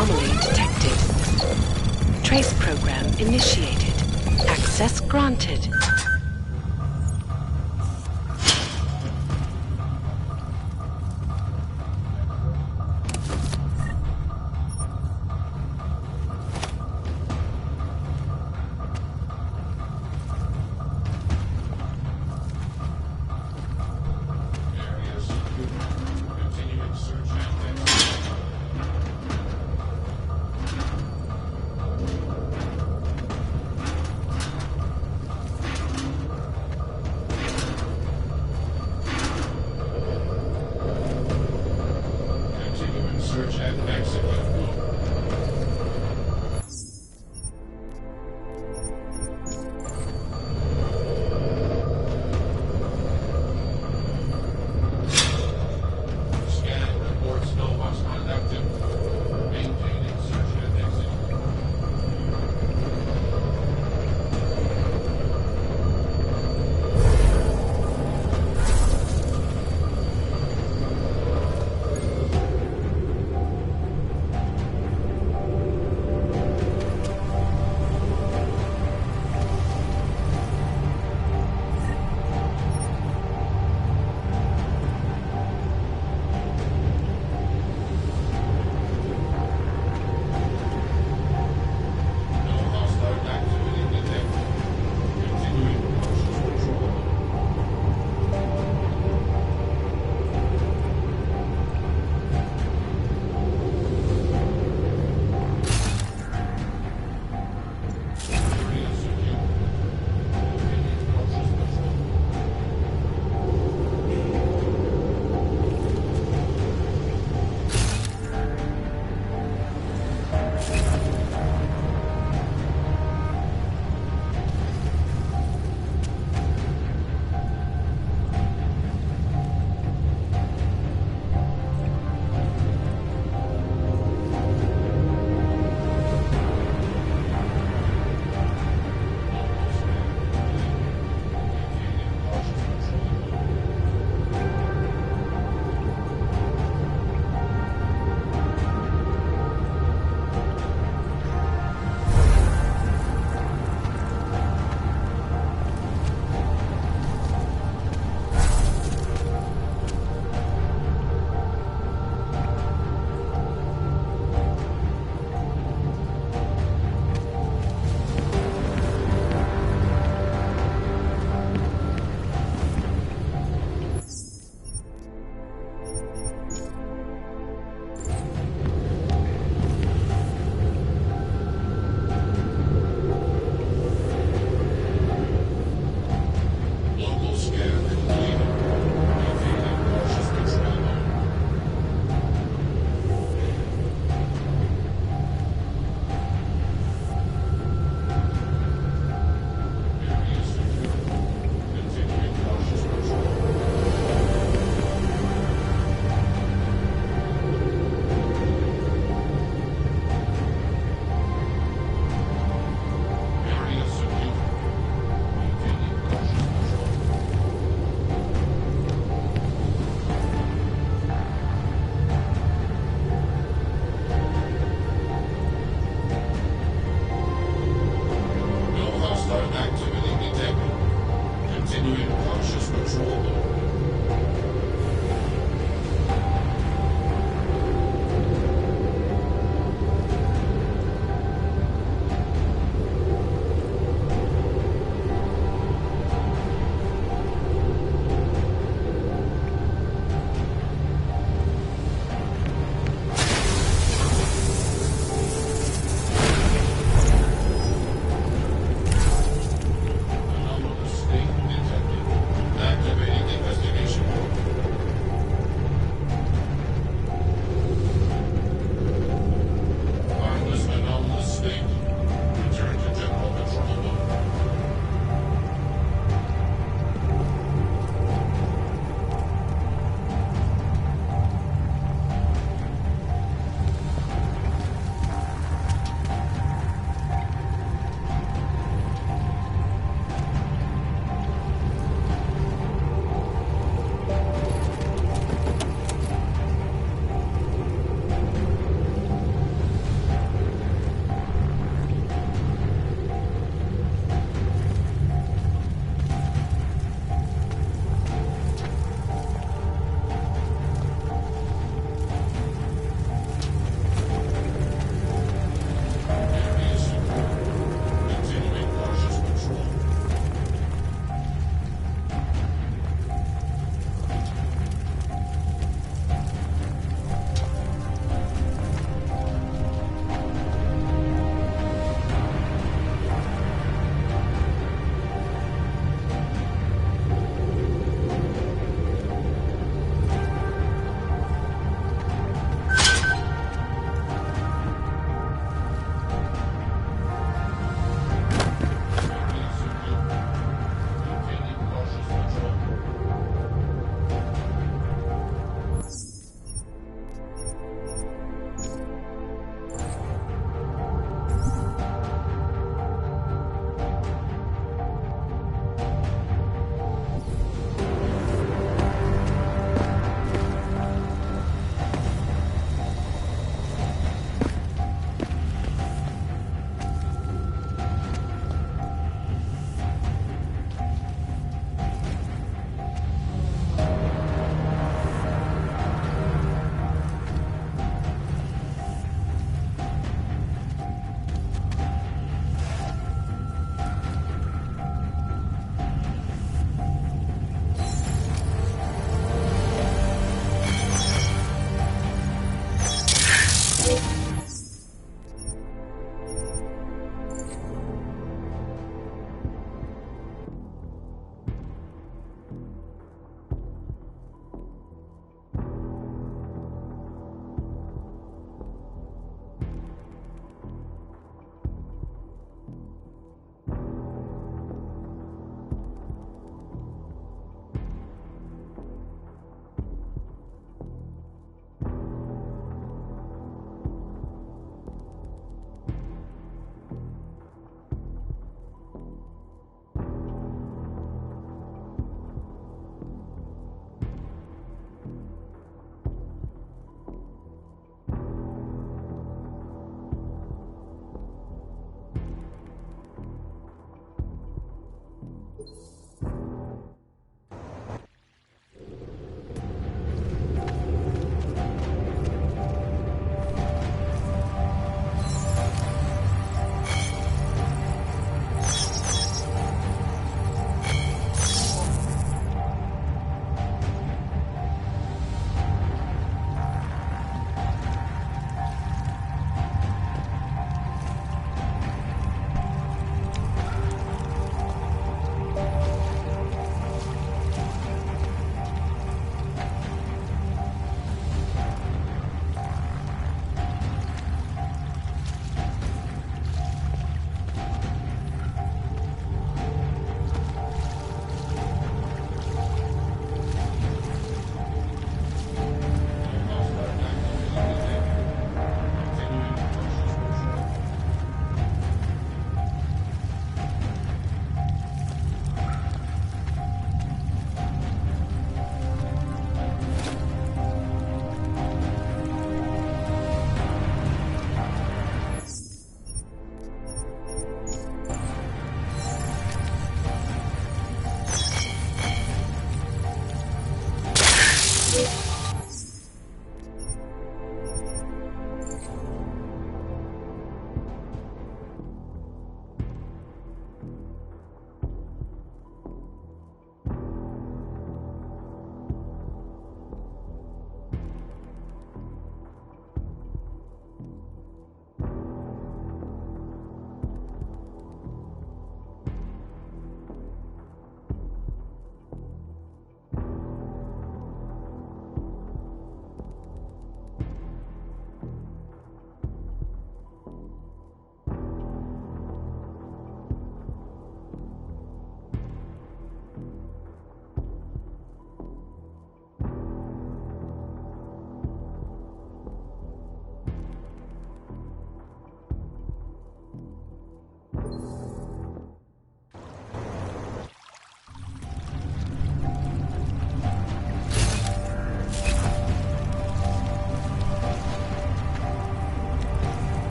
Anomaly detected. Trace program initiated. Access granted.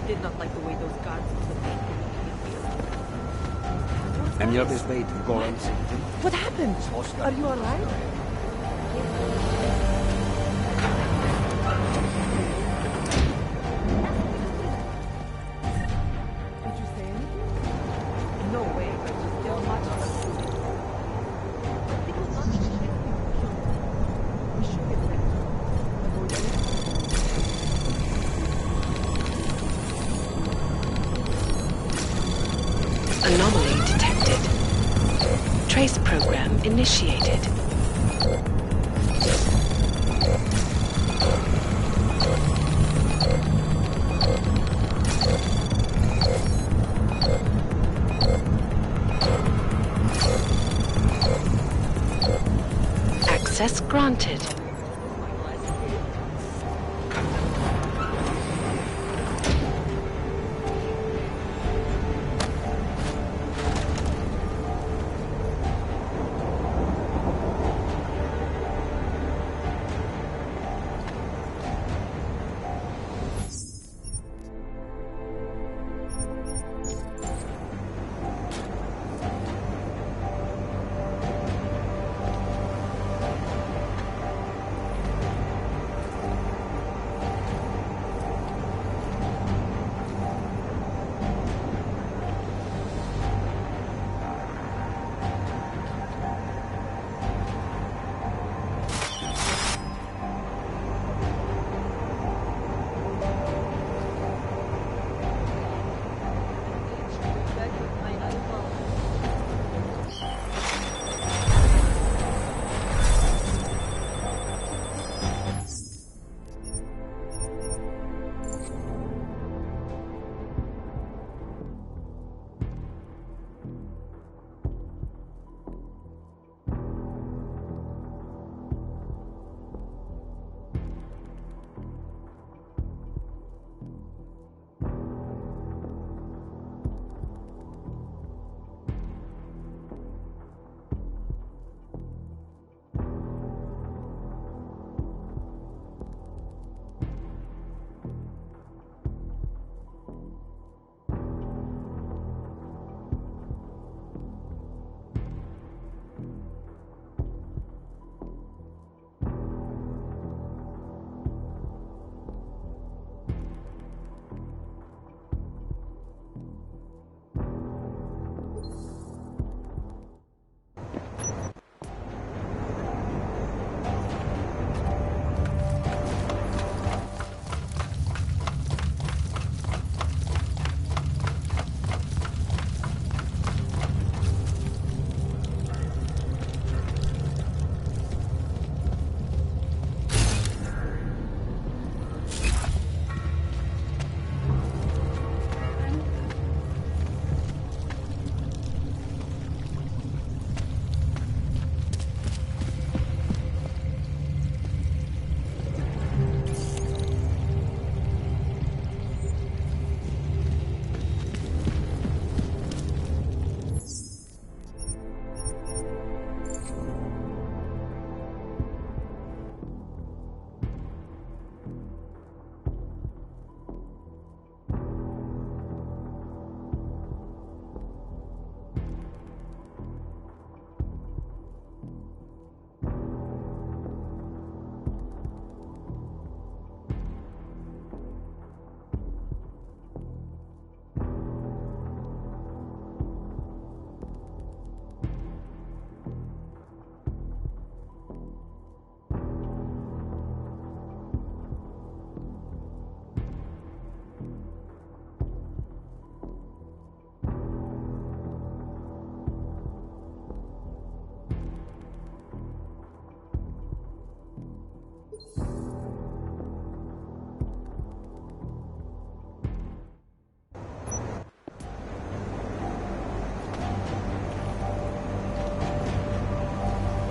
did not like the way those guards used the paint. I'm your best bait. Go on. What happened? Are you alright? Did you say anything? No way, but she's still much of a fool. It was not just we should get back Anomaly detected. Trace program initiated. Access granted.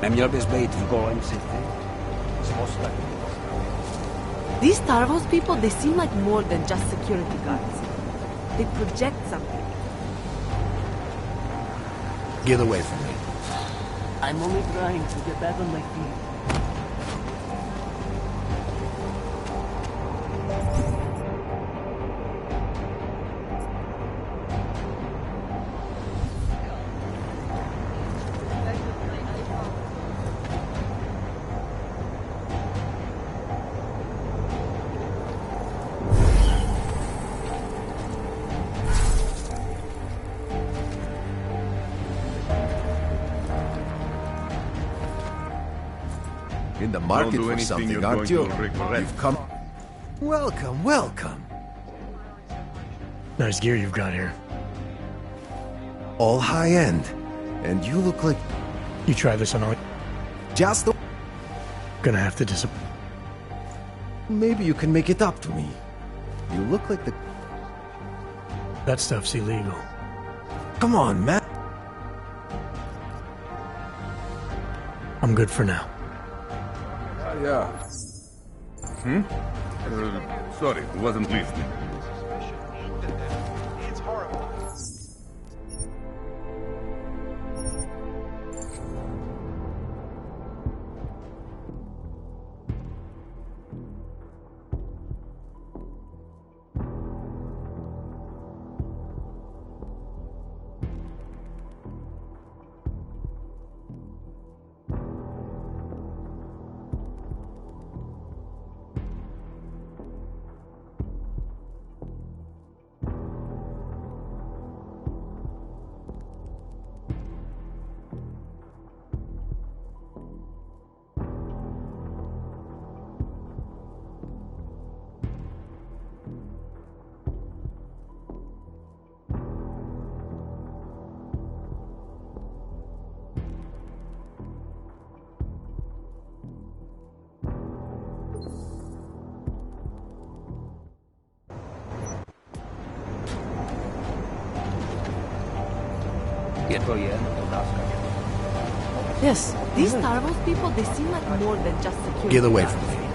Memnun's bait to Golem City. These Tarvos people, they seem like more than just security guards. They project something. Get away from me. I'm only trying to get back on my feet. In the market do for anything something, you're aren't going you? to regret. You've come... Welcome, welcome. Nice gear you've got here. All high-end. And you look like... You try this on all... Just the... Gonna have to disappoint. Maybe you can make it up to me. You look like the... That stuff's illegal. Come on, man. I'm good for now. Yeah. Sorry, wasn't listening. Yes, these Tarvos people, they seem like more than just security Get away guards. from me.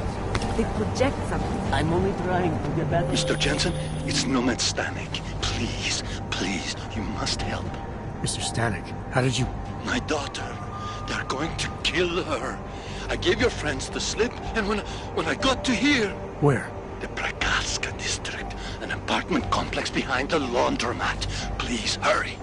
They project something. I'm only trying to get back. Mr. Jensen, it's Nomad Stanek. Please, please, you must help. Mr. Stanek, how did you... My daughter, they're going to kill her. I gave your friends the slip, and when I got to here... Where? The Prakarska district, an apartment complex behind the laundromat. Please, hurry.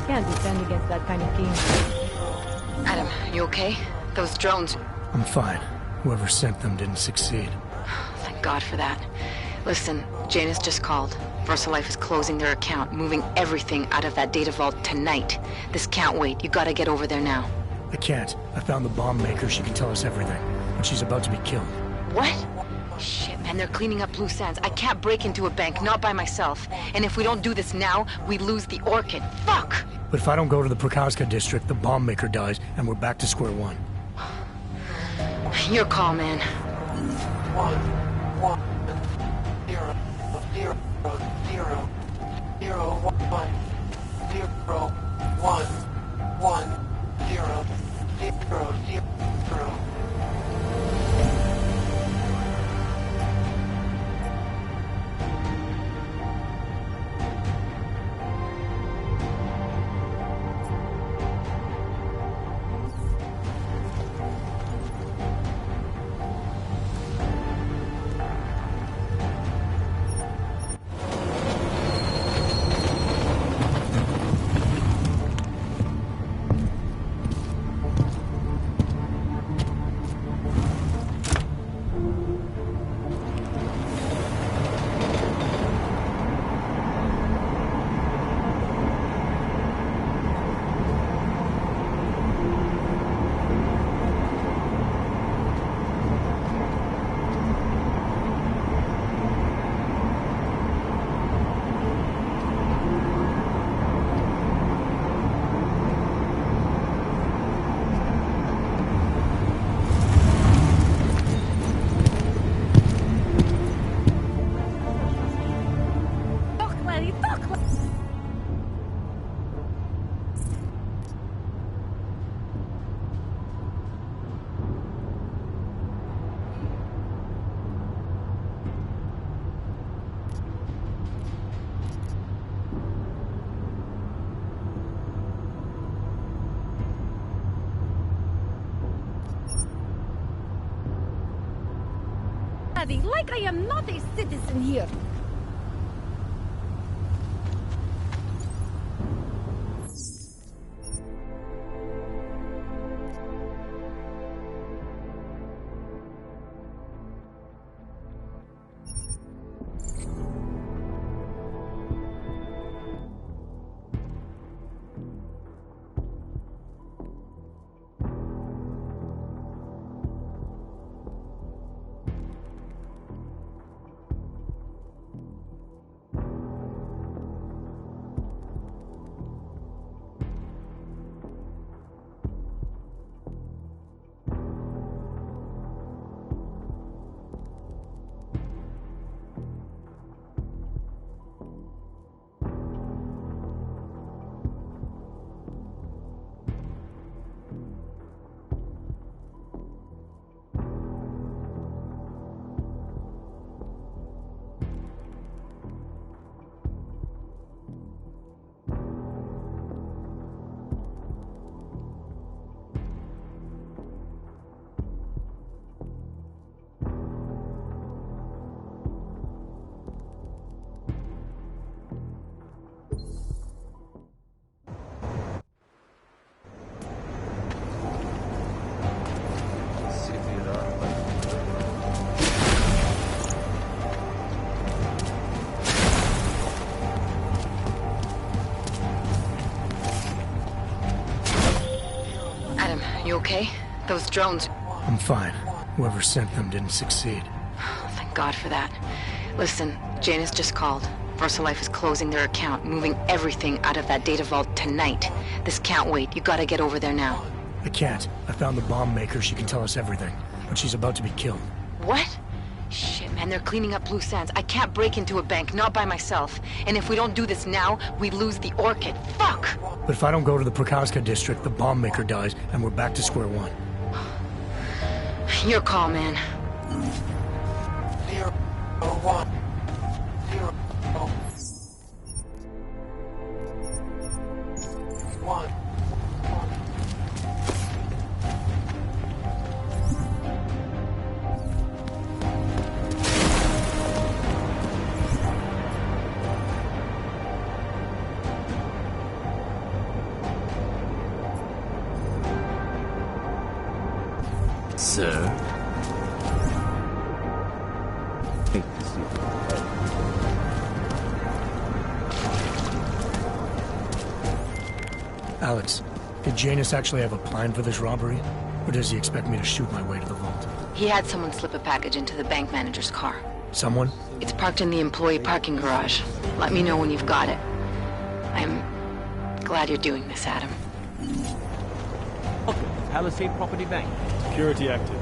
Can't defend against that kind of team. Adam, you okay? Those drones... I'm fine. Whoever sent them didn't succeed. Thank God for that. Listen, Janus just called. VersaLife is closing their account, moving everything out of that data vault tonight. This can't wait. You gotta get over there now. I can't. I found the bomb maker. She can tell us everything. And she's about to be killed. What? Shit, man, they're cleaning up loose ends. I can't break into a bank, not by myself. And if we don't do this now, we lose the Orchid. Fuck! But if I don't go to the Prakaska district, the bomb maker dies, and we're back to square one. Your call, man. 1 0 0 0 0 1 0 1 1 0 0 0. Like I am not a citizen here. You okay? Those drones... I'm fine. Whoever sent them didn't succeed. Oh, thank God for that. Listen, Janus just called. VersaLife is closing their account, moving everything out of that data vault tonight. This can't wait. You gotta get over there now. I can't. I found the bomb maker. She can tell us everything. But she's about to be killed. What? Shit, man, they're cleaning up loose ends. I can't break into a bank, not by myself. And if we don't do this now, we lose the Orchid. Fuck! But if I don't go to the Prokowska district, the bomb maker dies, and we're back to square one. Your call, man. 0-1. 0. 1. Sir? Alex, did Janus actually have a plan for this robbery? Or does he expect me to shoot my way to the vault? He had someone slip a package into the bank manager's car. Someone? It's parked in the employee parking garage. Let me know when you've got it. I'm glad you're doing this, Adam. Welcome to Palisade Property Bank. Security active.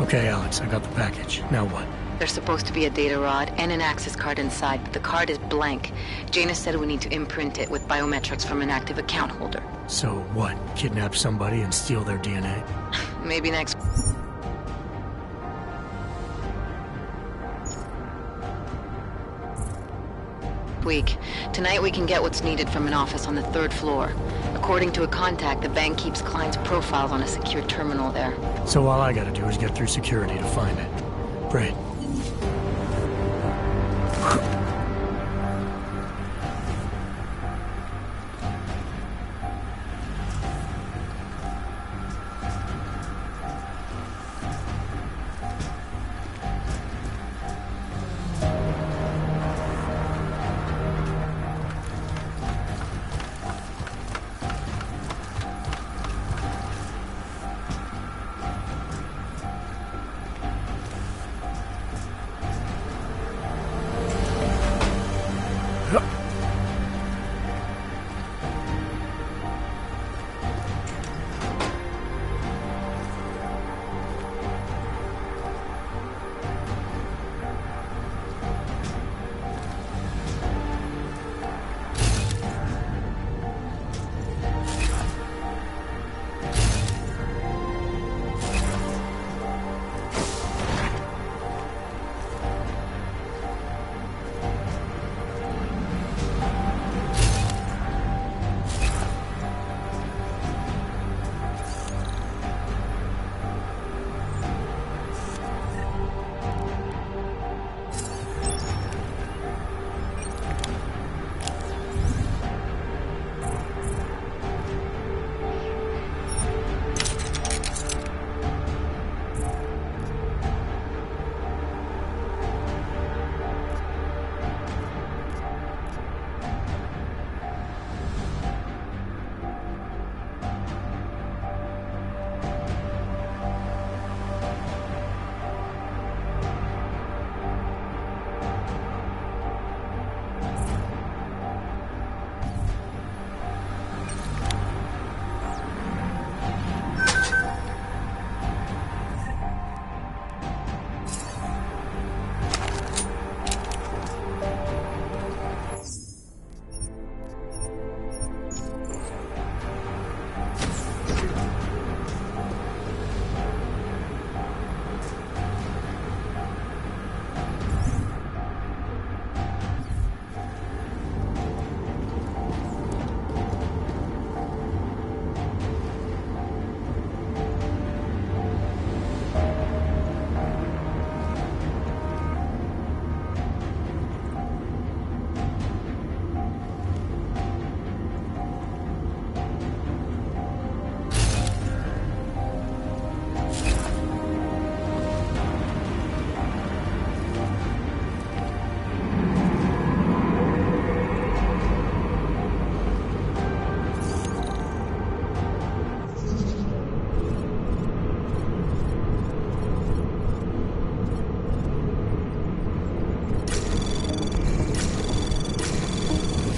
Okay, Alex, I got the package. Now what? There's supposed to be a data rod and an access card inside, but the card is blank. Janus said we need to imprint it with biometrics from an active account holder. So what? Kidnap somebody and steal their DNA? Maybe next week. Tonight we can get what's needed from an office on the 3rd floor. According to a contact, the bank keeps clients' profiles on a secure terminal there. So all I gotta do is get through security to find it. Great.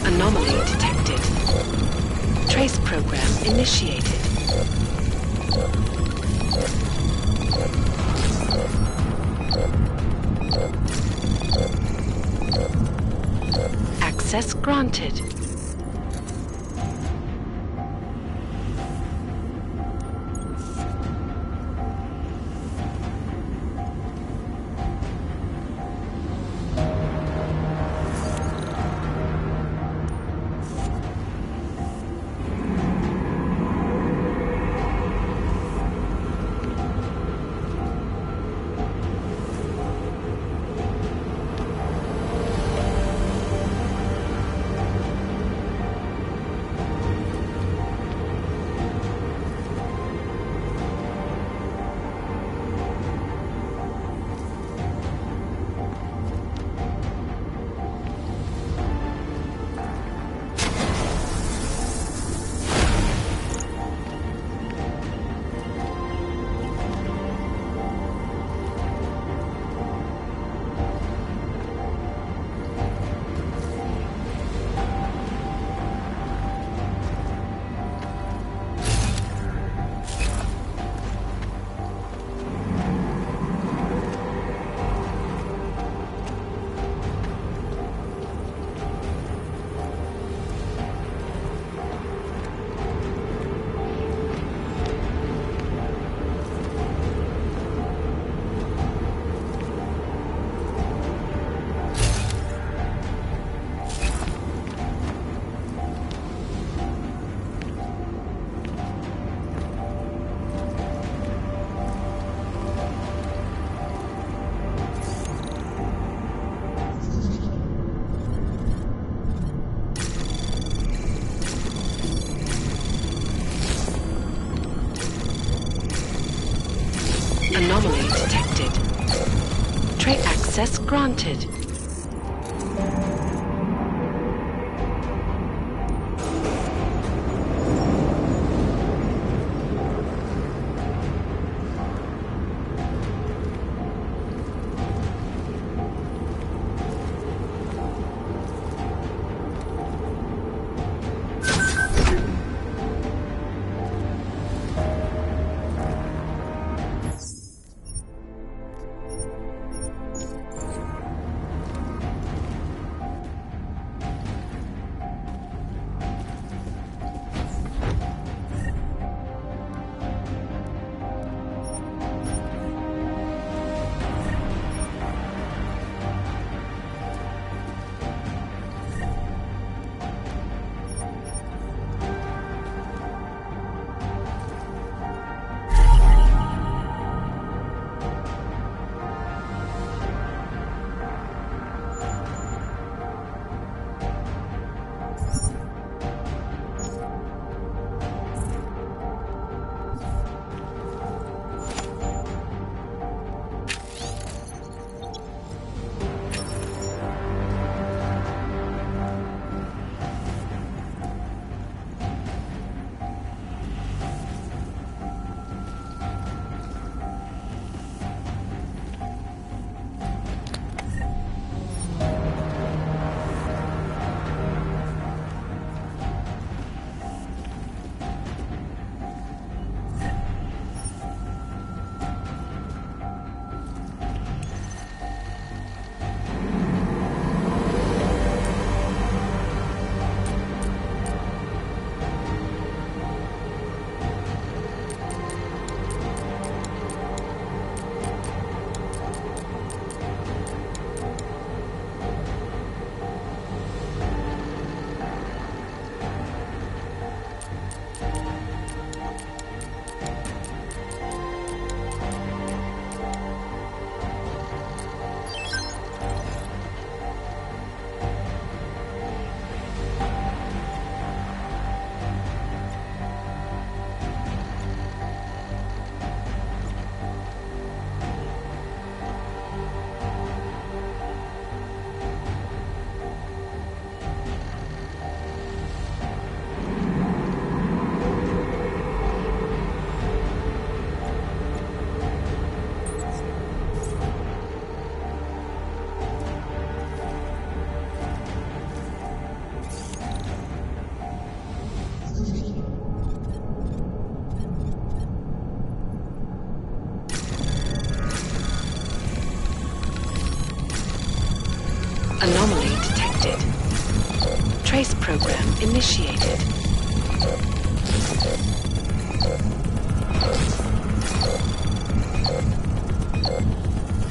Anomaly detected. Trace program initiated. Access granted. Anomaly detected. Tray access granted. Anomaly detected. Trace program initiated.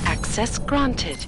Access granted.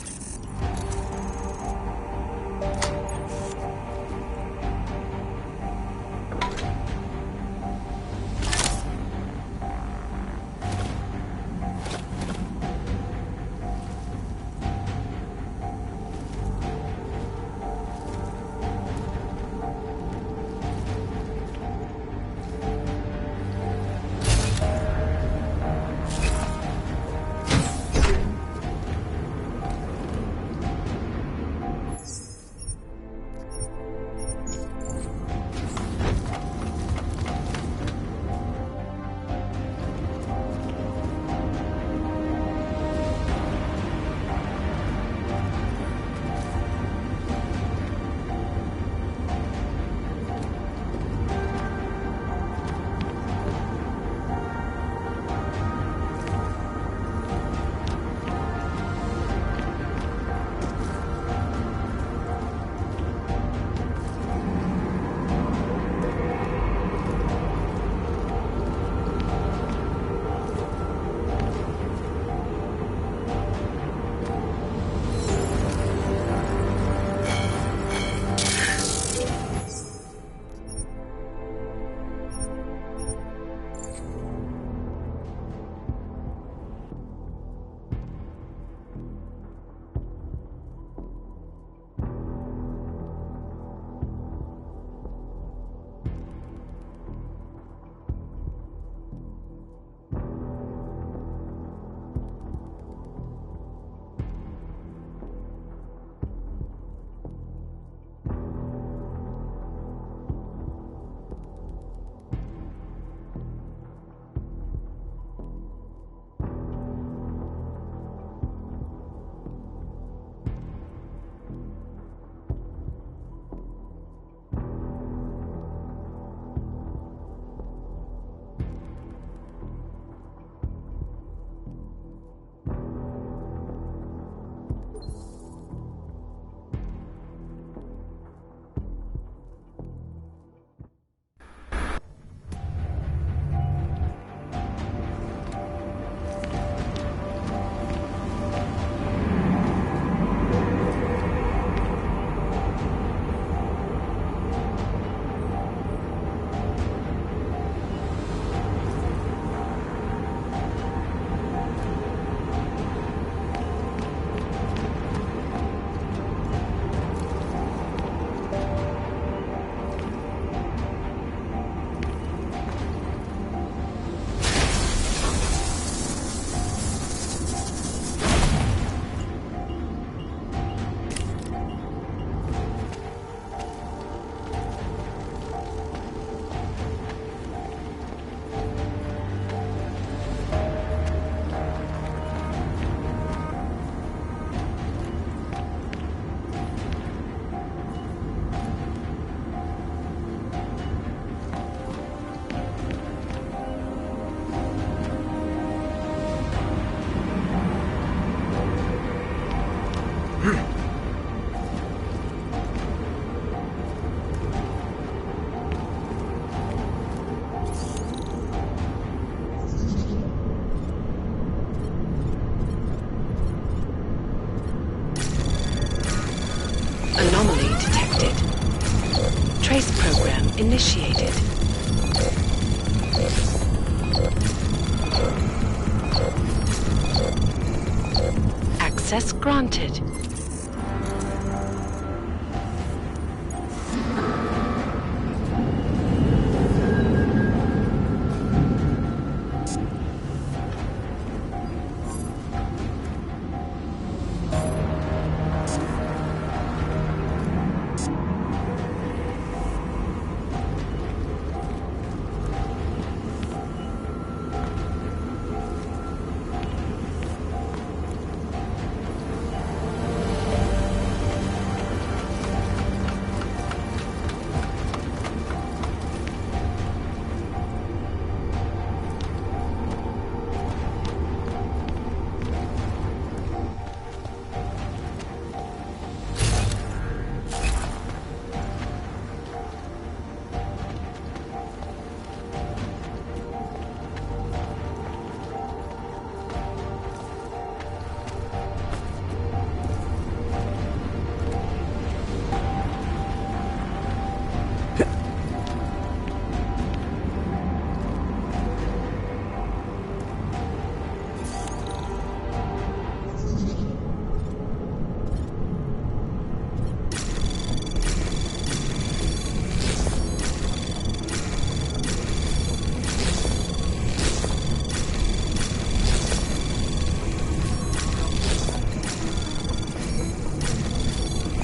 Access granted.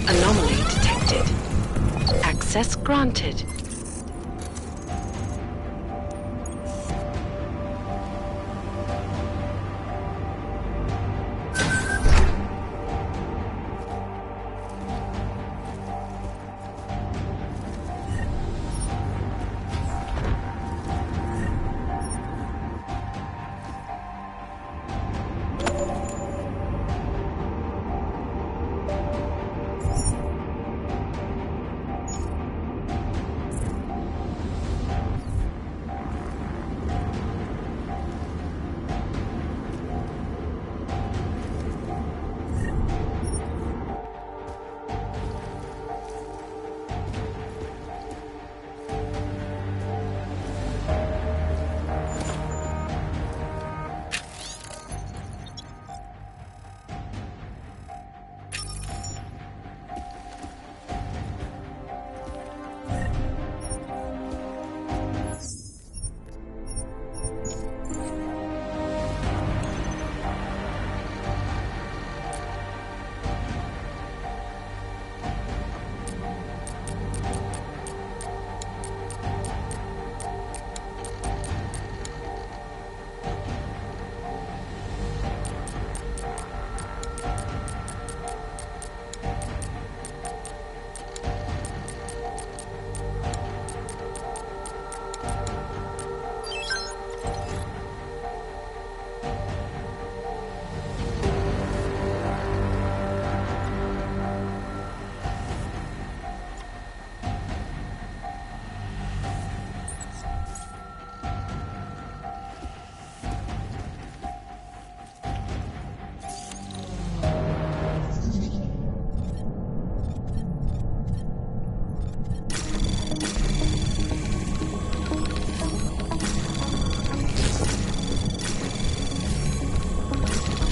Anomaly detected. Access granted.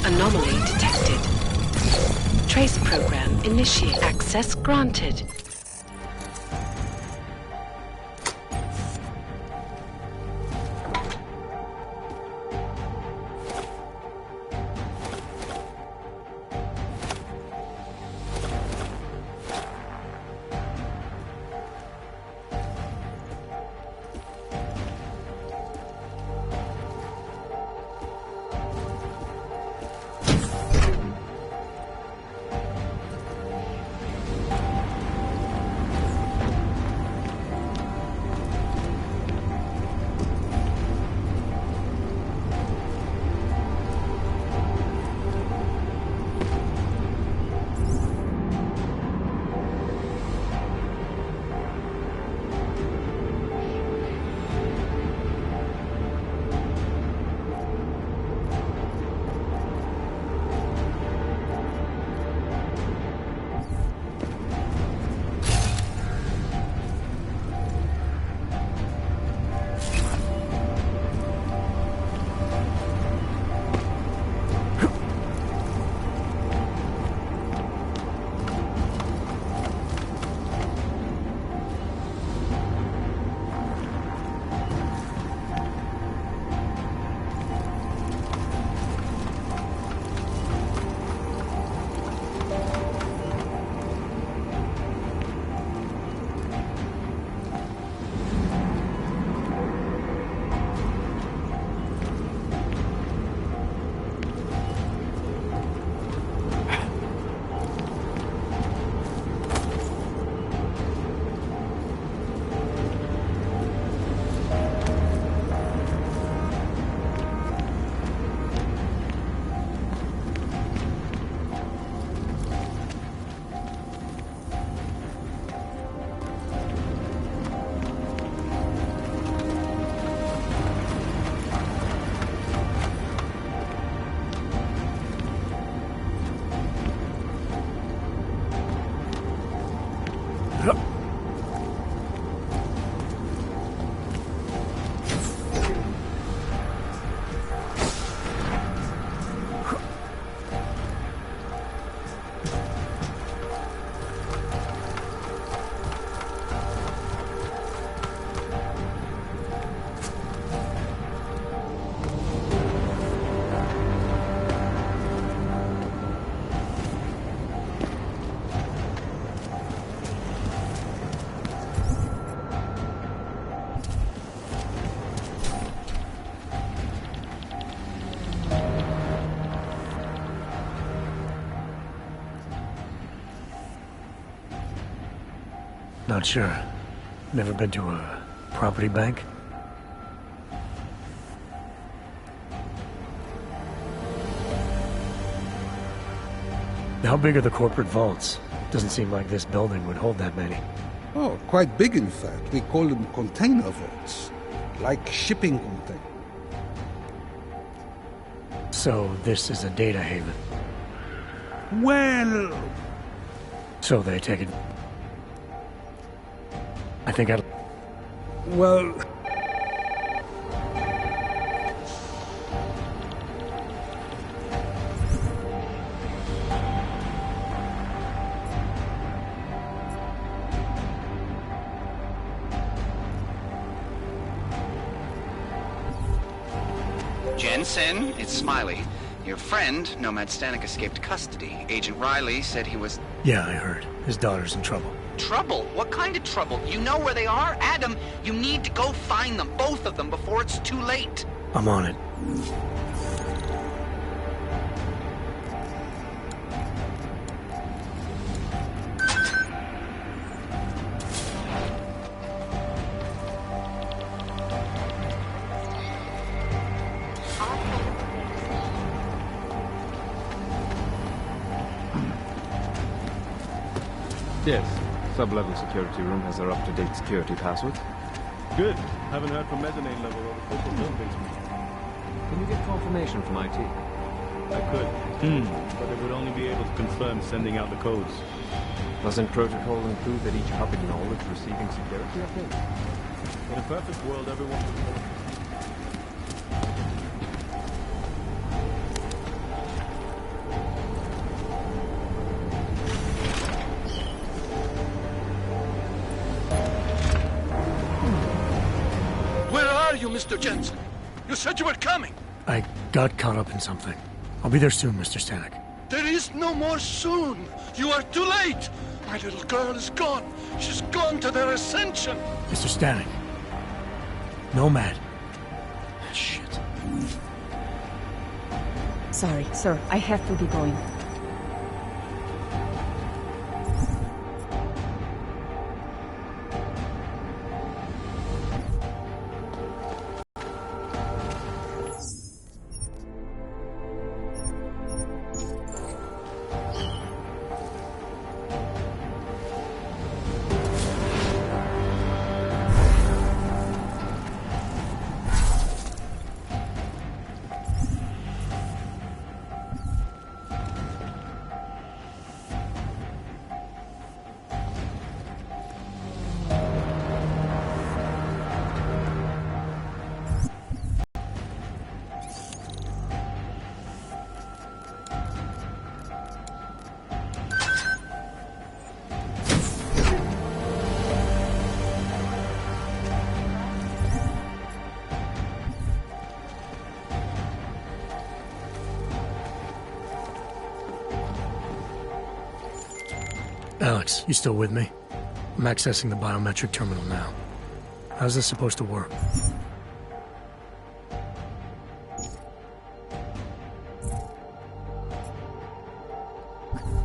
Anomaly detected. Trace program initiate. Access granted. Not sure. Never been to a property bank? How big are the corporate vaults? Doesn't seem like this building would hold that many. Oh, quite big in fact. We call them container vaults. Like shipping containers. So this is a data haven. Well... So they take it... I think I'd... Well... Jensen, it's Smiley. Your friend, Nomad Stanek, escaped custody. Agent Riley said he was... Yeah, I heard. His daughter's in trouble. Trouble? What kind of trouble? You know where they are? Adam, you need to go find them, both of them, before it's too late. I'm on it. Yes. Sub-level security room has their up-to-date security passwords. Good. Haven't heard from mezzanine level or the focal zone basement. Can you get confirmation from IT? I could. But it would only be able to confirm sending out the codes. Doesn't protocol include that each hub acknowledge receiving security updates? In a perfect world, everyone would know. Mr. Jensen. You said you were coming. I got caught up in something. I'll be there soon, Mr. Stanek. There is no more soon. You are too late. My little girl is gone. She's gone to their ascension. Mr. Stanek. Nomad. Shit. Sorry, sir. I have to be going. Alex, you still with me? I'm accessing the biometric terminal now. How's this supposed to work?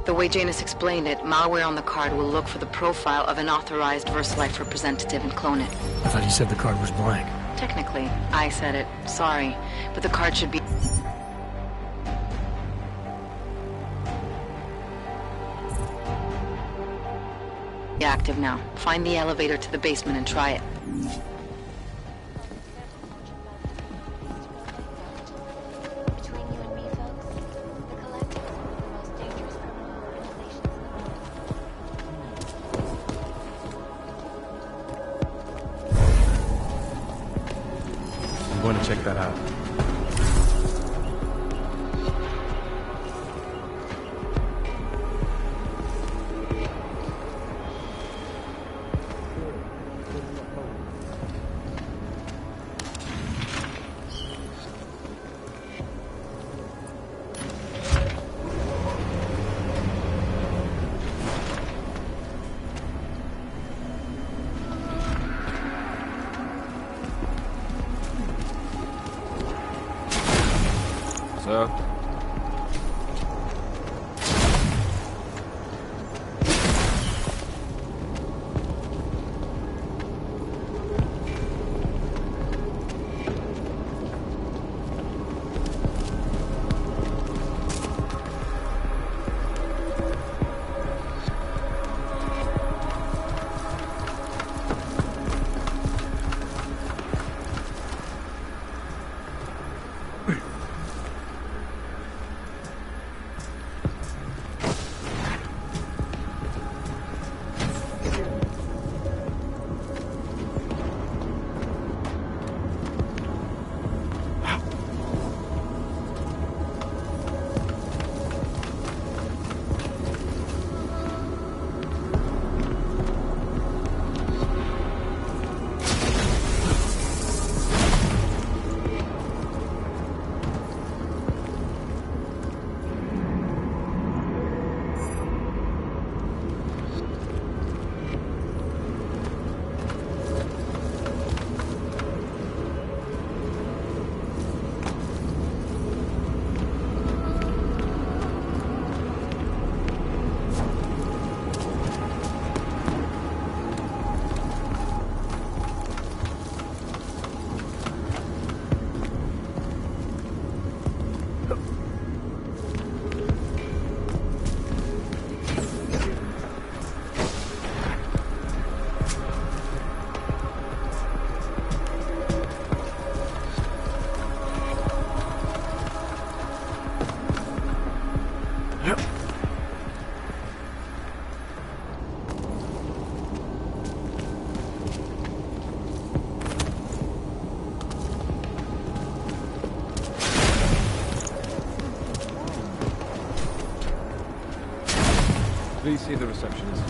The way Janus explained it, malware on the card will look for the profile of an authorized VersaLife representative and clone it. I thought you said the card was blank. Technically, I said it. Sorry. But the card should be... active now. Find the elevator to the basement and try it. I'm going to check that out. Please see the receptionist.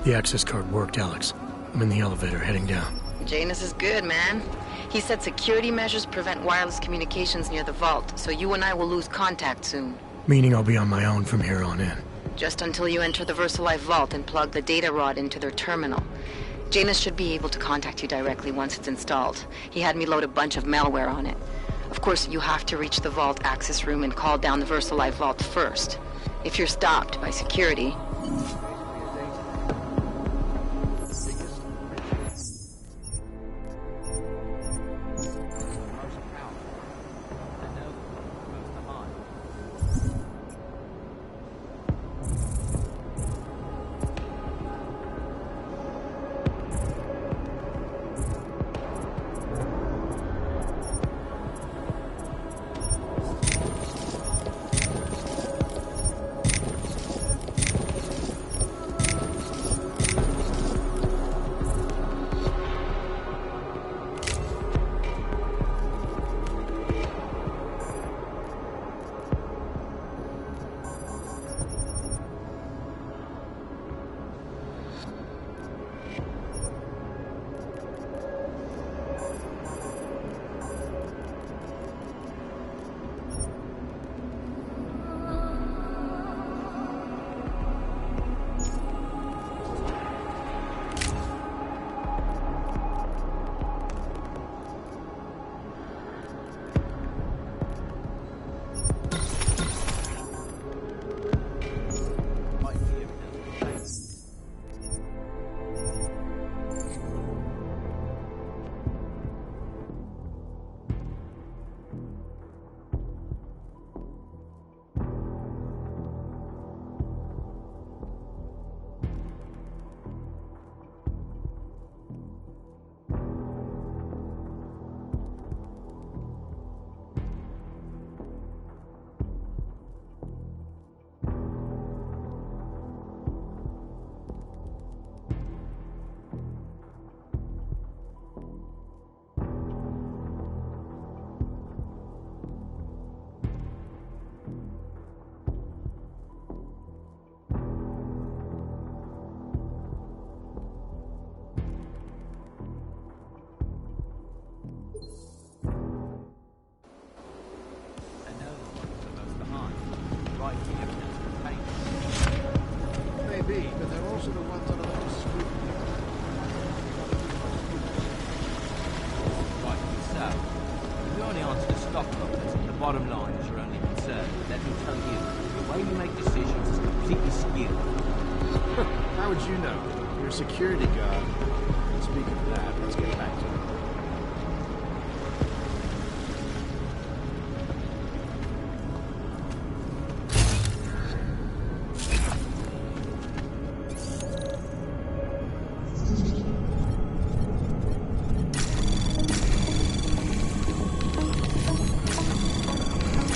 The access card worked, Alex. I'm in the elevator, heading down. Janus is good, man. He said security measures prevent wireless communications near the vault, so you and I will lose contact soon. Meaning I'll be on my own from here on in. Just until you enter the VersaLife vault and plug the data rod into their terminal. Janus should be able to contact you directly once it's installed. He had me load a bunch of malware on it. Of course, you have to reach the vault access room and call down the VersaLife vault first. If you're stopped by security... Maybe, but they're also the ones that are the most scrupulous. Right, so, if you only answer the stock numbers, the bottom line is your only concern. Let me tell you, the way you make decisions is completely skewed. How would you know? You're a security guard. And speaking of that, let's get back to it.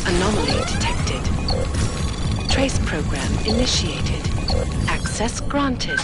Anomaly detected. Trace program initiated. Access granted.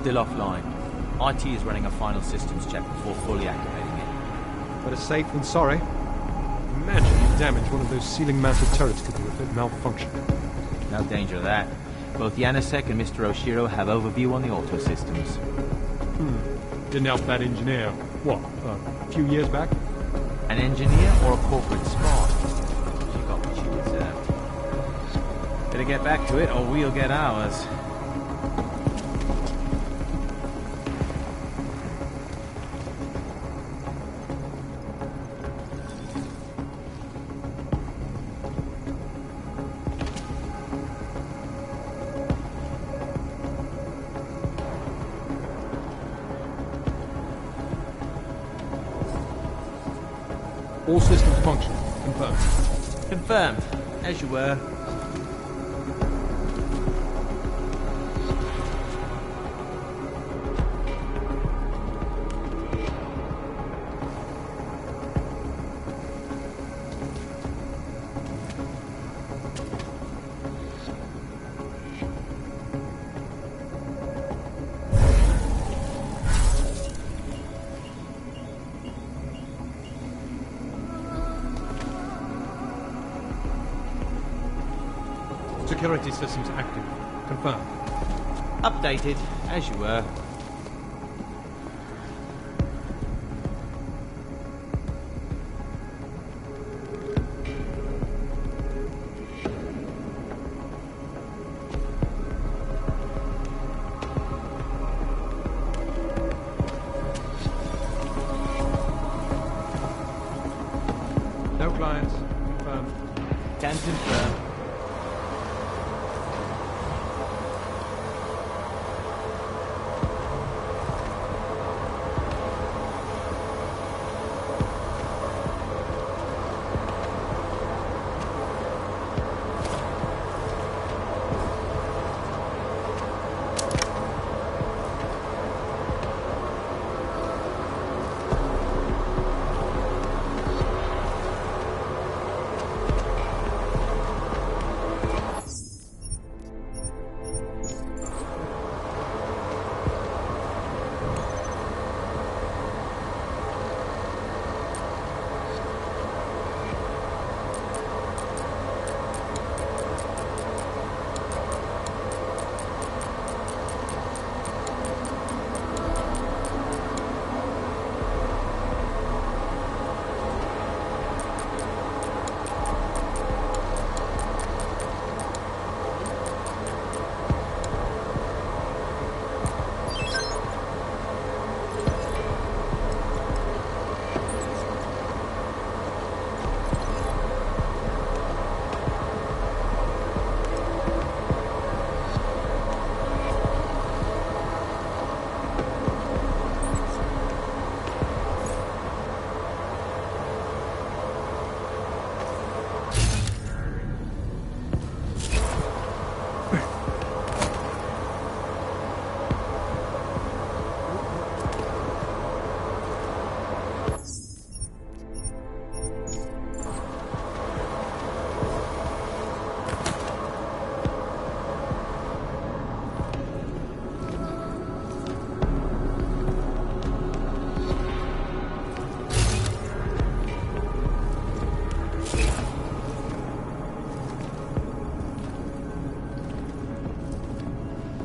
still offline. IT is running a final systems check before fully activating it. Better safe than sorry. Imagine you damage one of those ceiling-mounted turrets could do if it malfunctioned. No danger of that. Both Yannisek and Mr. Oshiro have overview on the auto systems. Didn't help that engineer, what, a few years back? An engineer or a corporate spy? She got what she deserved. Better get back to it or we'll get ours. All systems function. Confirmed. Confirmed. As you were. Security systems active. Confirmed. Updated, as you were. No clients. Confirmed. Can confirm.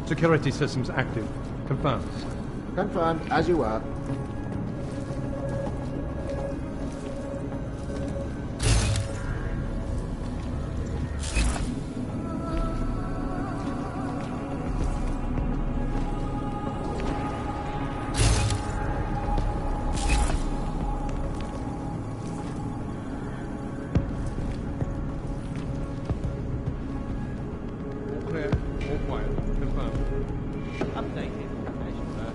Security systems active. Confirmed. Confirmed, as you were. All clear. All quiet. Confirmed. Updated, as you were.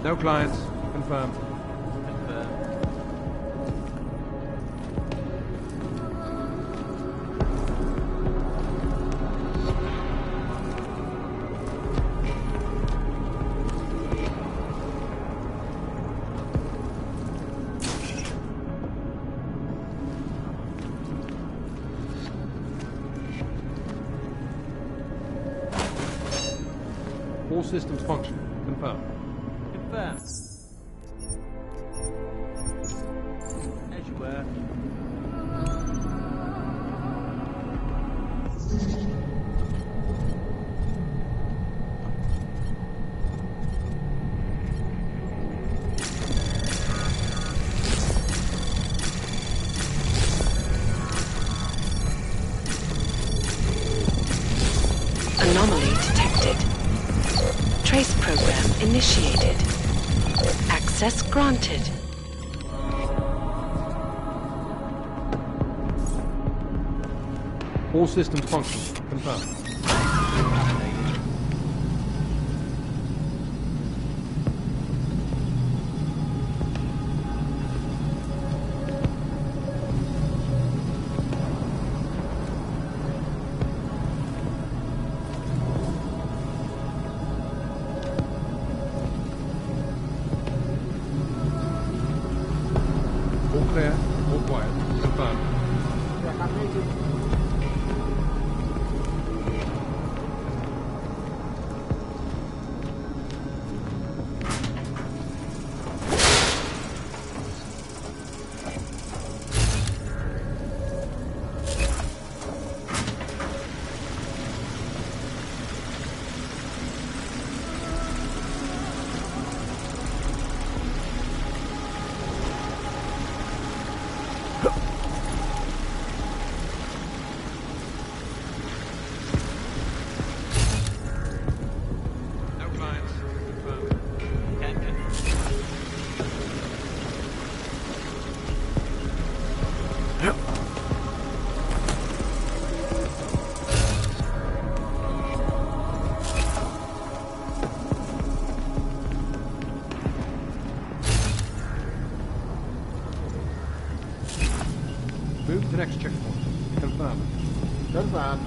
No clients. Confirmed. All systems function. Confirmed. Confirmed. As you were. Anomaly detected. Trace program initiated. Access granted. All systems function. Confirmed. All clear. All quiet. Confirmed. No clients. Confirmed. Move to the next checkpoint. Confirmed. Confirmed.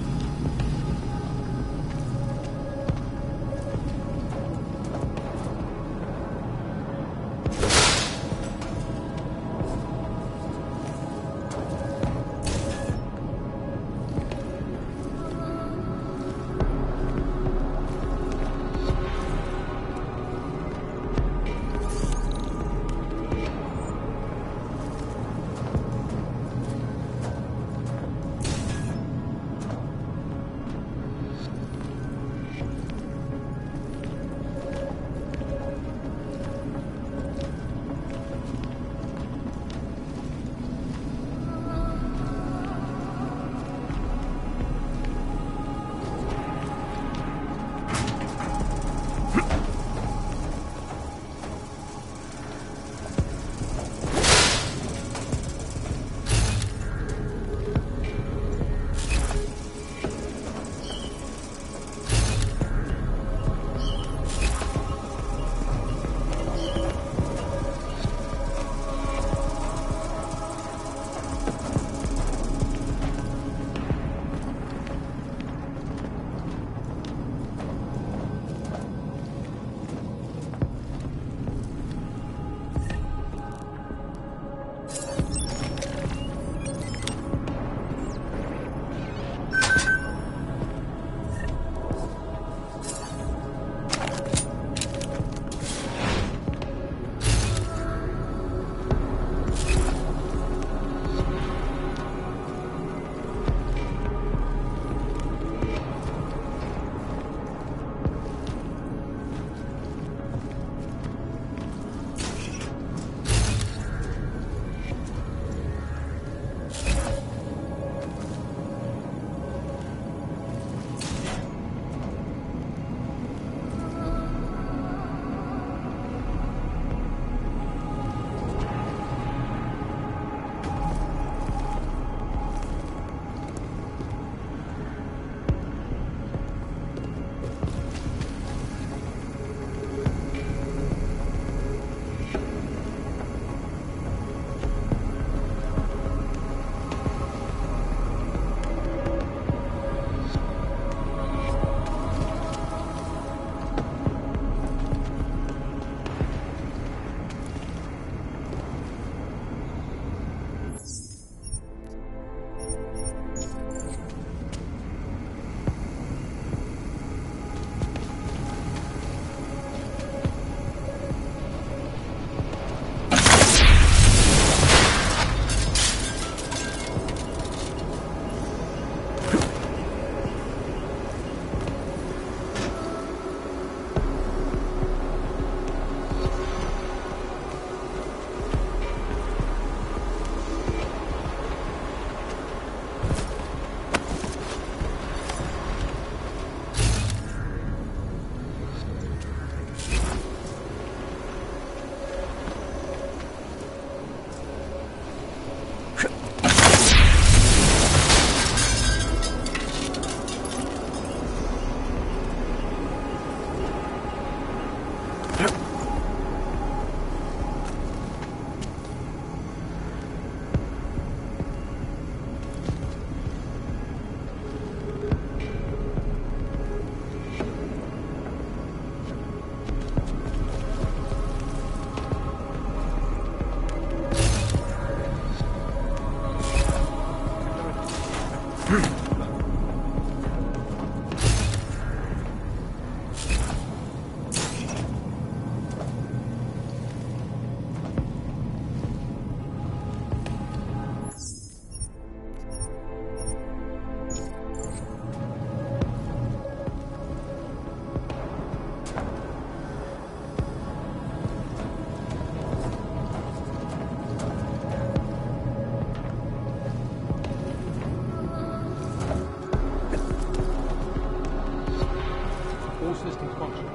systems functioning.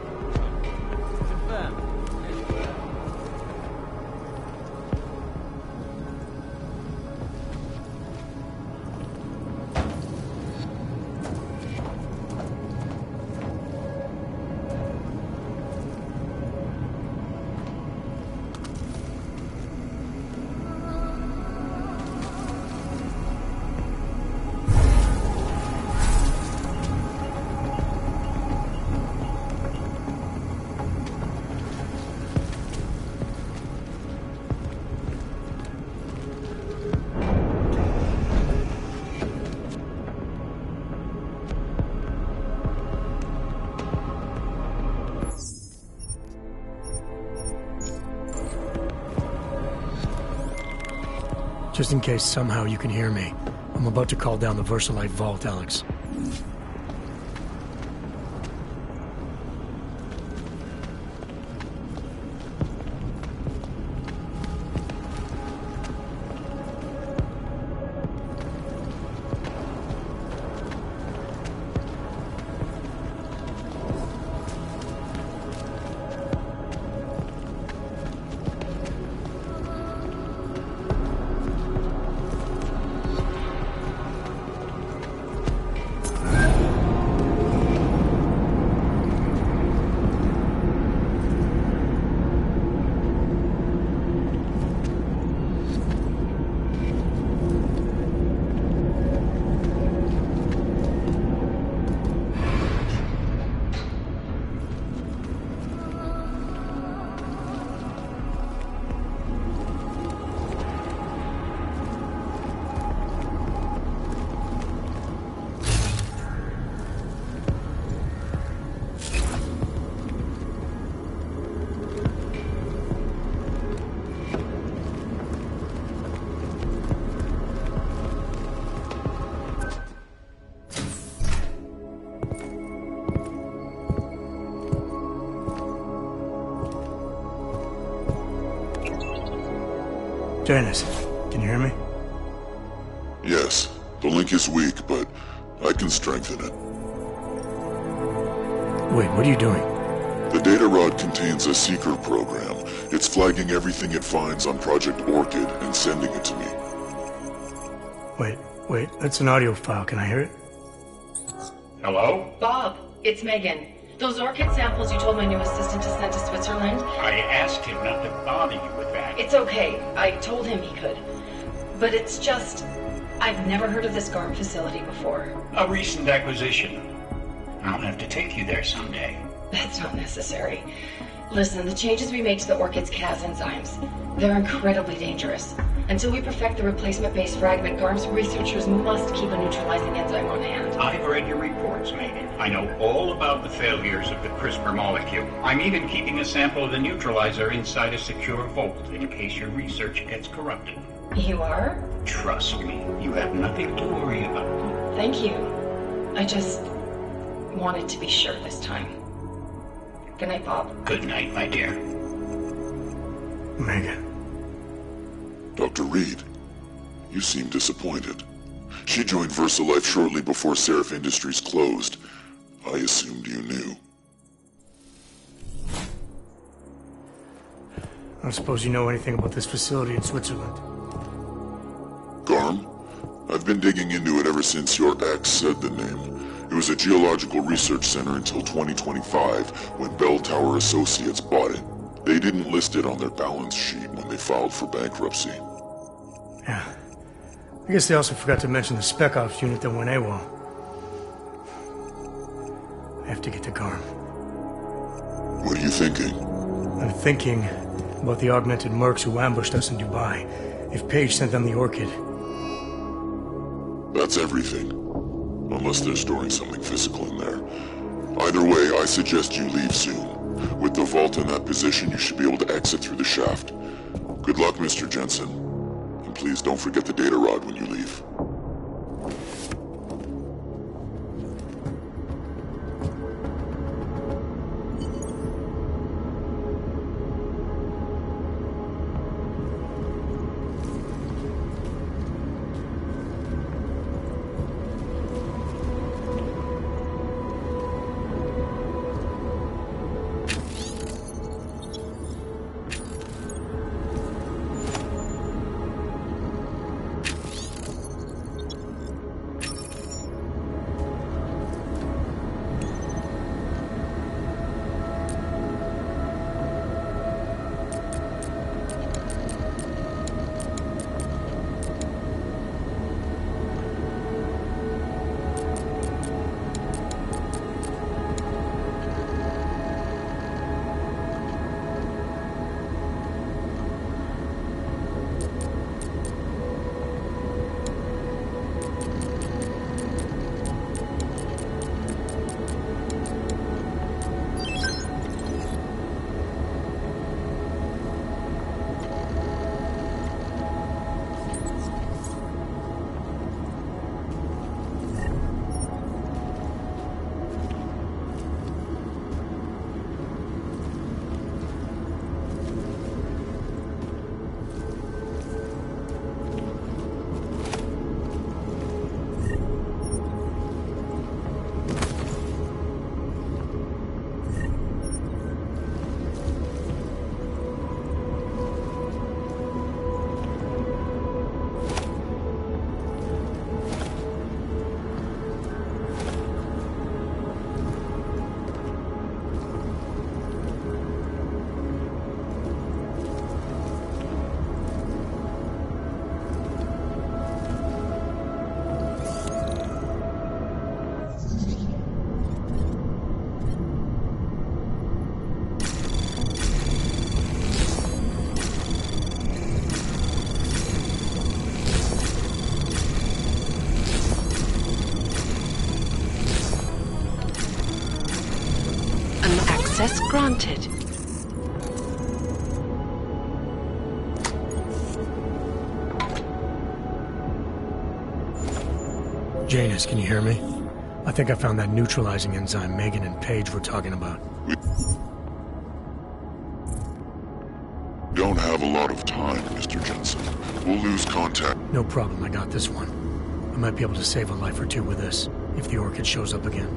Confirmed. Just in case somehow you can hear me, I'm about to call down the Versalite vault, Alex. Janus, can you hear me? Yes. The link is weak, but I can strengthen it. Wait, what are you doing? The data rod contains a seeker program. It's flagging everything it finds on Project Orchid and sending it to me. Wait, that's an audio file. Can I hear it? Hello? Bob, it's Megan. Those orchid samples you told my new assistant to send to Switzerland? I asked him not to bother you with that. It's okay. I told him he could. But it's just... I've never heard of this GARM facility before. A recent acquisition. I'll have to take you there someday. That's not necessary. Listen, the changes we make to the orchid's Cas enzymes, they're incredibly dangerous. Until we perfect the replacement-based fragment, GARM's researchers must keep a neutralizing enzyme on hand. I've read your reports, Megan. I know all about the failures of the CRISPR molecule. I'm even keeping a sample of the neutralizer inside a secure vault in case your research gets corrupted. You are? Trust me, you have nothing to worry about. Thank you. I just wanted to be sure this time. Good night, Bob. Good night, my dear. Megan. Dr. Reed, you seem disappointed. She joined VersaLife shortly before Seraph Industries closed. I assumed you knew. I don't suppose you know anything about this facility in Switzerland. GARM? I've been digging into it ever since your ex said the name. It was a geological research center until 2025, when Bell Tower Associates bought it. They didn't list it on their balance sheet when they filed for bankruptcy. Yeah. I guess they also forgot to mention the Spec Ops unit that went AWOL. I have to get to GARM. What are you thinking? I'm thinking about the augmented mercs who ambushed us in Dubai. If Paige sent them the Orchid. That's everything. Unless they're storing something physical in there. Either way, I suggest you leave soon. With the vault in that position, you should be able to exit through the shaft. Good luck, Mr. Jensen. And please don't forget the data rod when you leave. Access granted. Janus, can you hear me? I think I found that neutralizing enzyme Megan and Paige were talking about. We don't have a lot of time, Mr. Jensen. We'll lose contact. No problem, I got this one. I might be able to save a life or two with this, if the Orchid shows up again.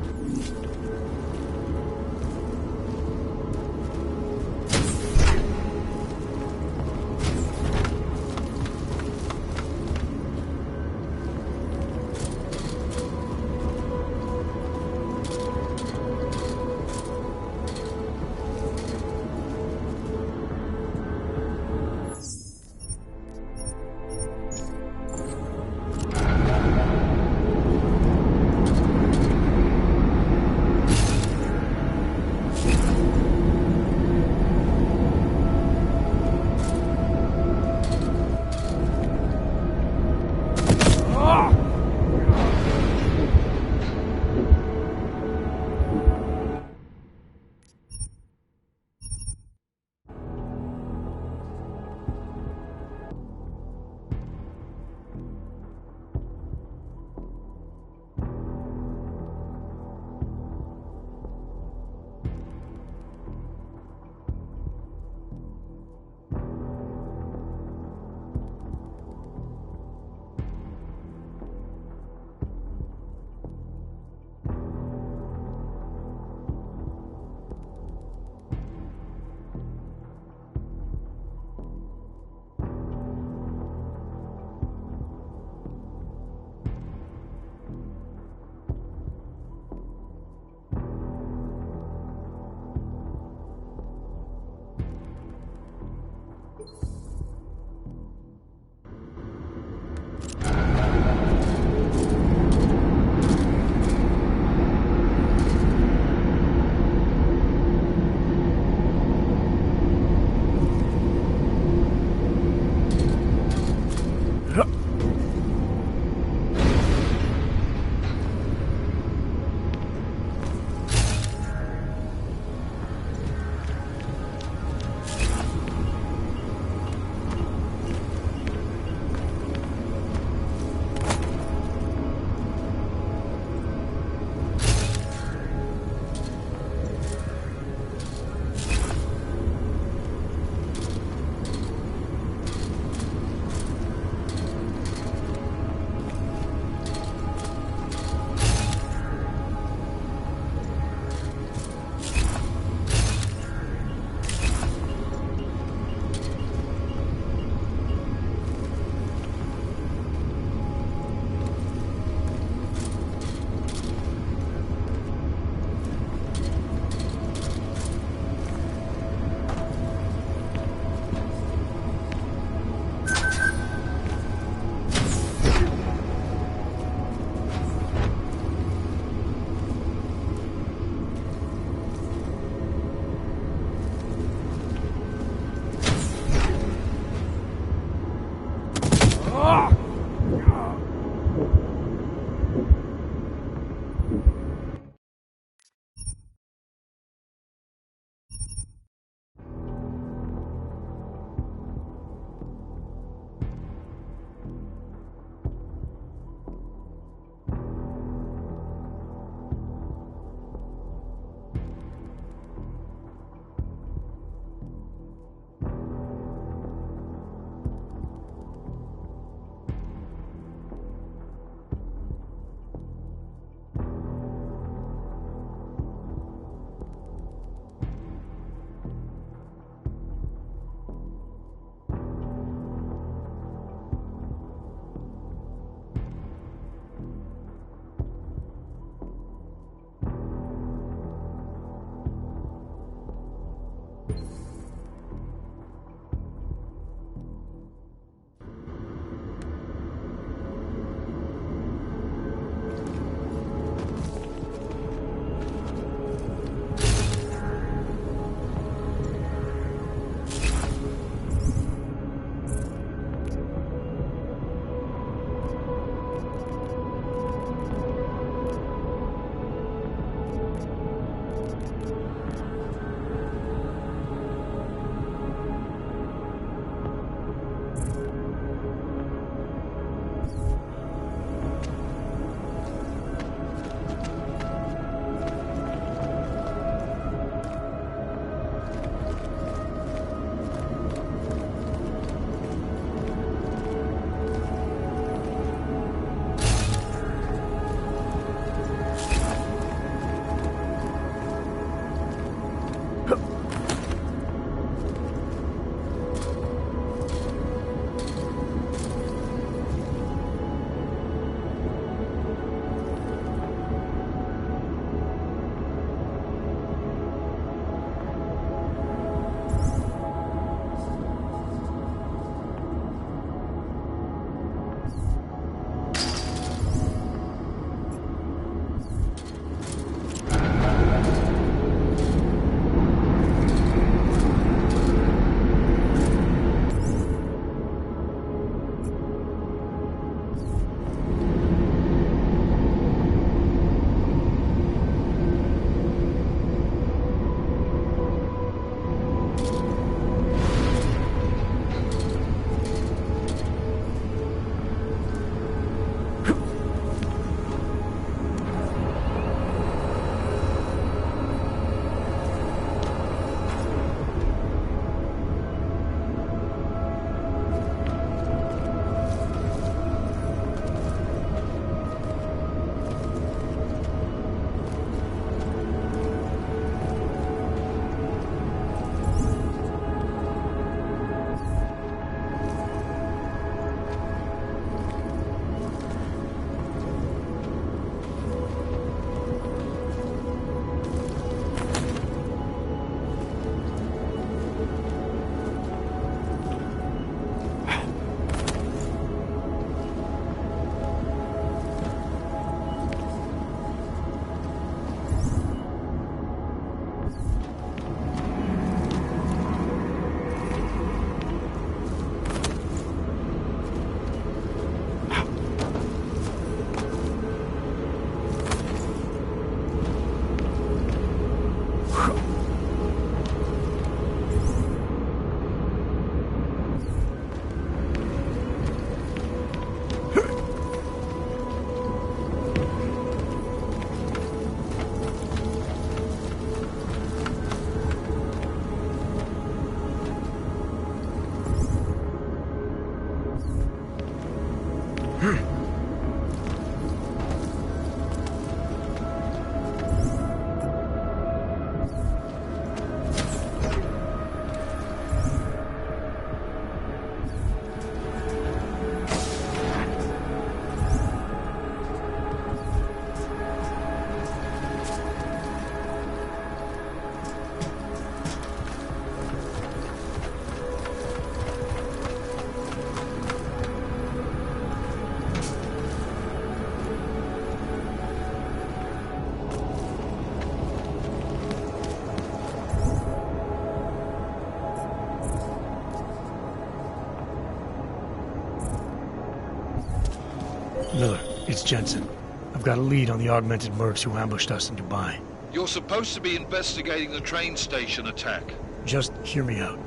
Miller, it's Jensen. I've got a lead on the augmented mercs who ambushed us in Dubai. You're supposed to be investigating the train station attack. Just hear me out.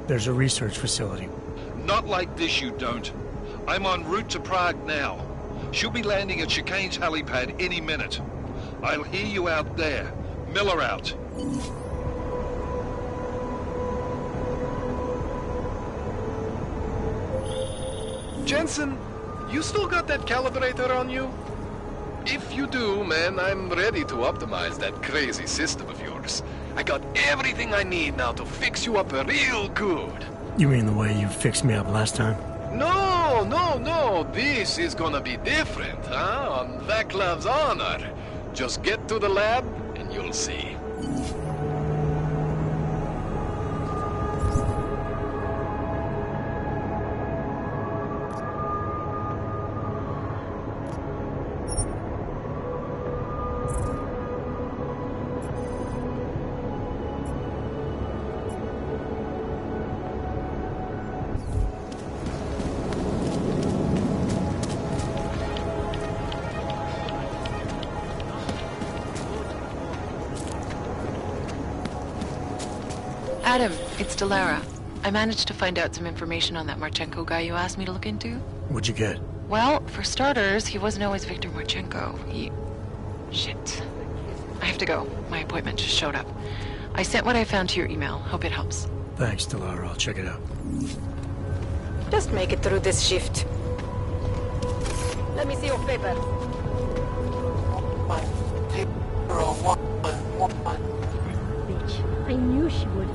There's a research facility. Not like this, you don't. I'm en route to Prague now. She'll be landing at Chicane's helipad any minute. I'll hear you out there. Miller out. Jensen, you still got that calibrator on you? If you do, man, I'm ready to optimize that crazy system of yours. I got everything I need now to fix you up real good. You mean the way you fixed me up last time? No. This is gonna be different, huh? On Vaclav's honor. Just get to the lab, and you'll see. Adam, it's Delara. I managed to find out some information on that Marchenko guy you asked me to look into. What'd you get? Well, for starters, he wasn't always Viktor Marchenko. Shit. I have to go. My appointment just showed up. I sent what I found to your email. Hope it helps. Thanks, Delara. I'll check it out. Just make it through this shift. Let me see your paper. 101. Bitch. I knew she would.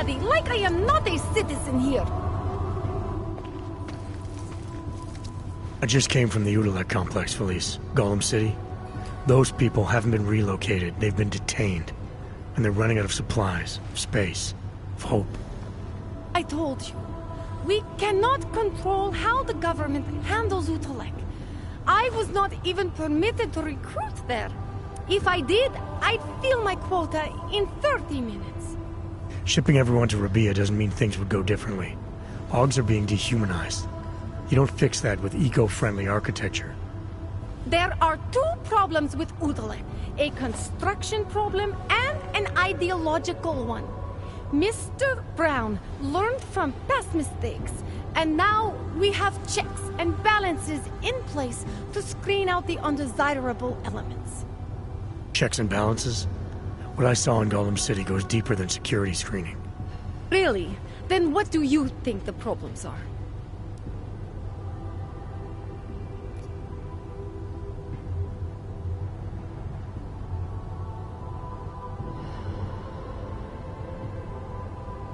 Like I am not a citizen here. I just came from the Udalek complex, Felice. Golem City. Those people haven't been relocated. They've been detained. And they're running out of supplies, of space, of hope. I told you. We cannot control how the government handles Udalek. I was not even permitted to recruit there. If I did, I'd fill my quota in 30 minutes. Shipping everyone to Rabia doesn't mean things would go differently. Augs are being dehumanized. You don't fix that with eco-friendly architecture. There are two problems with Udalek. A construction problem and an ideological one. Mr. Brown learned from past mistakes, and now we have checks and balances in place to screen out the undesirable elements. Checks and balances? What I saw in Golem City goes deeper than security screening. Really? Then what do you think the problems are?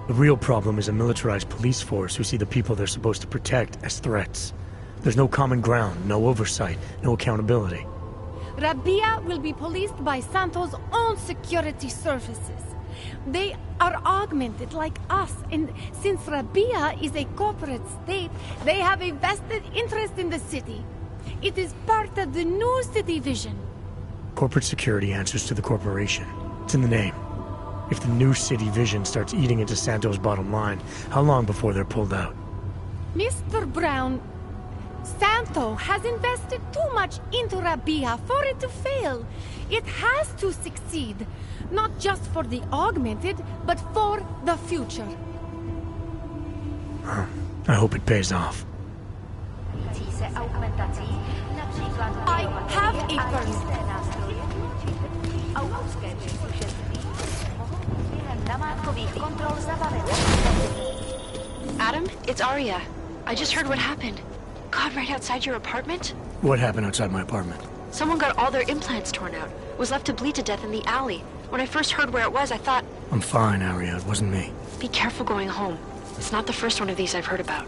The real problem is a militarized police force who see the people they're supposed to protect as threats. There's no common ground, no oversight, no accountability. Rabia will be policed by Santo's own security services. They are augmented like us, and since Rabia is a corporate state, they have a vested interest in the city. It is part of the new city vision. Corporate security answers to the corporation. It's in the name. If the new city vision starts eating into Santo's bottom line, how long before they're pulled out? Mr. Brown, Santo has invested too much into Rabia for it to fail. It has to succeed, not just for the augmented, but for the future. I hope it pays off. I have a first. Adam, it's Arya. I just heard what happened. God, right outside your apartment? What happened outside my apartment? Someone got all their implants torn out. Was left to bleed to death in the alley. When I first heard where it was, I thought... I'm fine, Arya. It wasn't me. Be careful going home. It's not the first one of these I've heard about.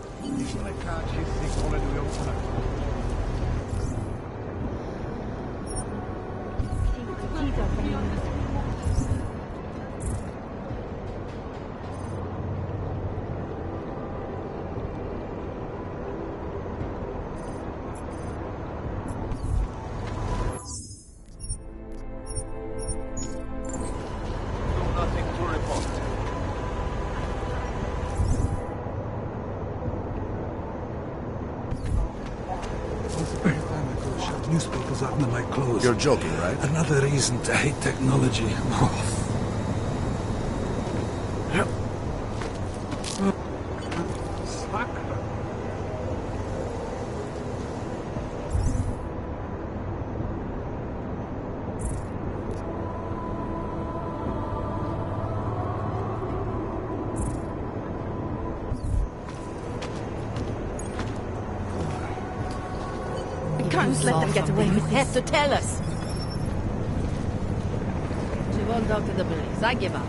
Newspapers out under my clothes. You're joking, right? Another reason to hate technology. Can't let them get away with this. Have to tell us. She won't talk to the police. I give up.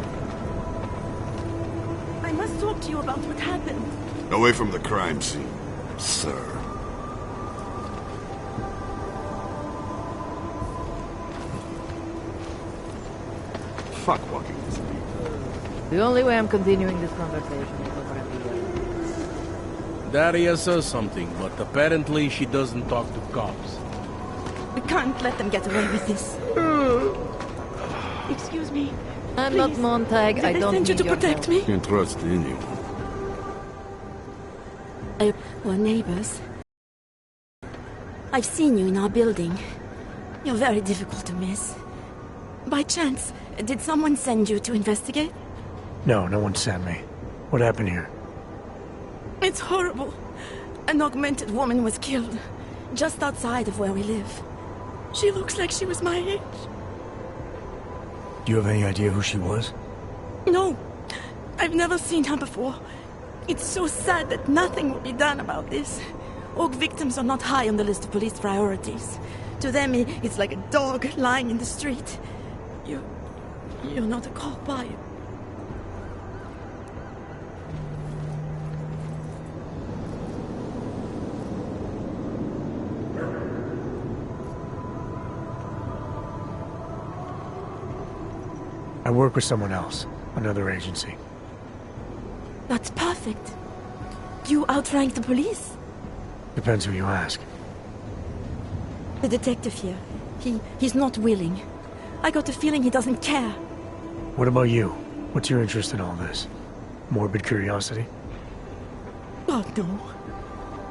I must talk to you about what happened. Away from the crime scene, sir. Fuck walking this beat. The only way I'm continuing this conversation is over at the Daria says something, but apparently she doesn't talk to cops. We can't let them get away with this. Excuse me. I'm Please. not Montag. I Did don't they send you need to your protect help. me? Can't trust anyone. We're neighbors. I've seen you in our building. You're very difficult to miss. By chance, did someone send you to investigate? No, no one sent me. What happened here? It's horrible. An augmented woman was killed, just outside of where we live. She looks like she was my age. Do you have any idea who she was? No, I've never seen her before. It's so sad that nothing will be done about this. Aug victims are not high on the list of police priorities. To them, it's like a dog lying in the street. You're not a cop, are you? I work with someone else, another agency. That's perfect. You outrank the police? Depends who you ask. The detective here, he's not willing. I got the feeling he doesn't care. What about you? What's your interest in all this? Morbid curiosity? Oh, no.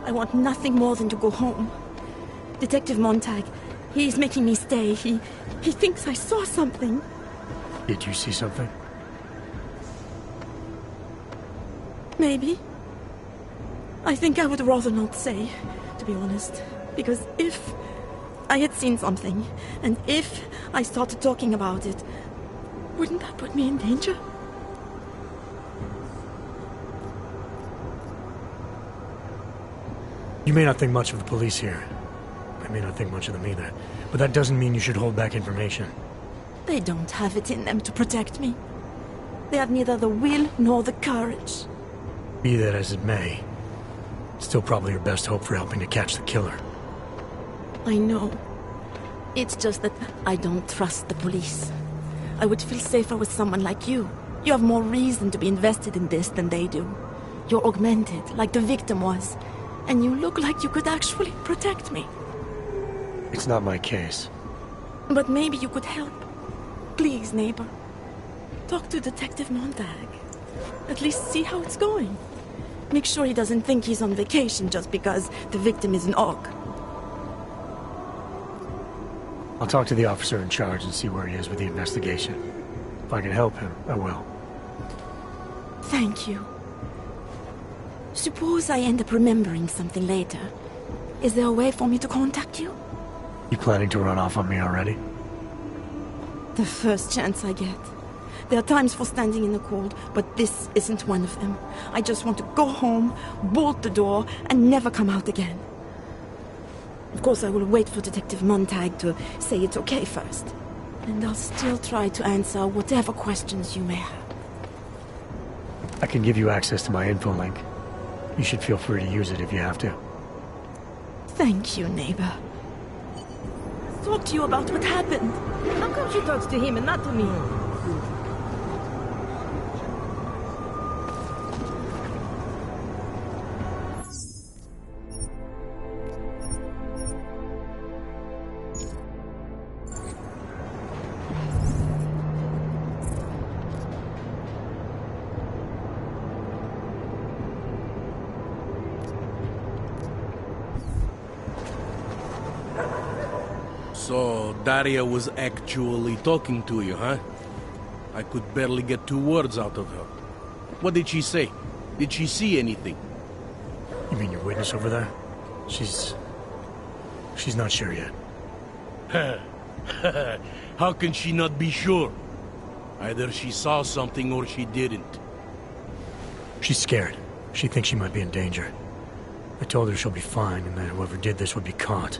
I want nothing more than to go home. Detective Montag, he's making me stay. He thinks I saw something. Did you see something? Maybe. I think I would rather not say, to be honest. Because if I had seen something, and if I started talking about it, wouldn't that put me in danger? You may not think much of the police here. I may not think much of them either. But that doesn't mean you should hold back information. They don't have it in them to protect me. They have neither the will nor the courage. Be that as it may, it's still probably your best hope for helping to catch the killer. I know. It's just that I don't trust the police. I would feel safer with someone like you. You have more reason to be invested in this than they do. You're augmented, like the victim was. And you look like you could actually protect me. It's not my case. But maybe you could help. Please, neighbor. Talk to Detective Montag. At least see how it's going. Make sure he doesn't think he's on vacation just because the victim is an Aug. I'll talk to the officer in charge and see where he is with the investigation. If I can help him, I will. Thank you. Suppose I end up remembering something later. Is there a way for me to contact you? You planning to run off on me already? The first chance I get. There are times for standing in the cold, but this isn't one of them. I just want to go home, bolt the door, and never come out again. Of course, I will wait for Detective Montag to say it's okay first. And I'll still try to answer whatever questions you may have. I can give you access to my info link. You should feel free to use it if you have to. Thank you, neighbor. Talk to you about what happened. How come she talks to him and not to me? So, Daria was actually talking to you, huh? I could barely get 2 words out of her. What did she say? Did she see anything? You mean your witness over there? She's not sure yet. How can she not be sure? Either she saw something or she didn't. She's scared. She thinks she might be in danger. I told her she'll be fine and that whoever did this would be caught.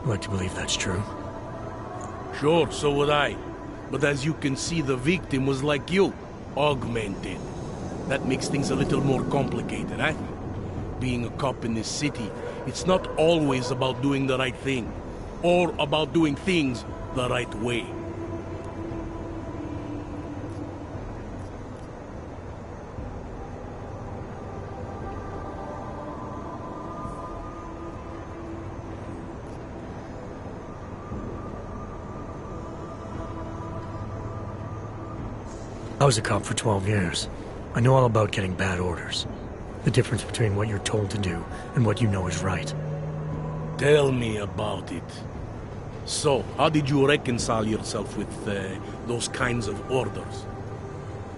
I'd like to believe that's true. Sure, so would I. But as you can see, the victim was like you, augmented. That makes things a little more complicated, eh? Being a cop in this city, it's not always about doing the right thing, or about doing things the right way. I was a cop for 12 years. I know all about getting bad orders. The difference between what you're told to do and what you know is right. Tell me about it. So, how did you reconcile yourself with those kinds of orders?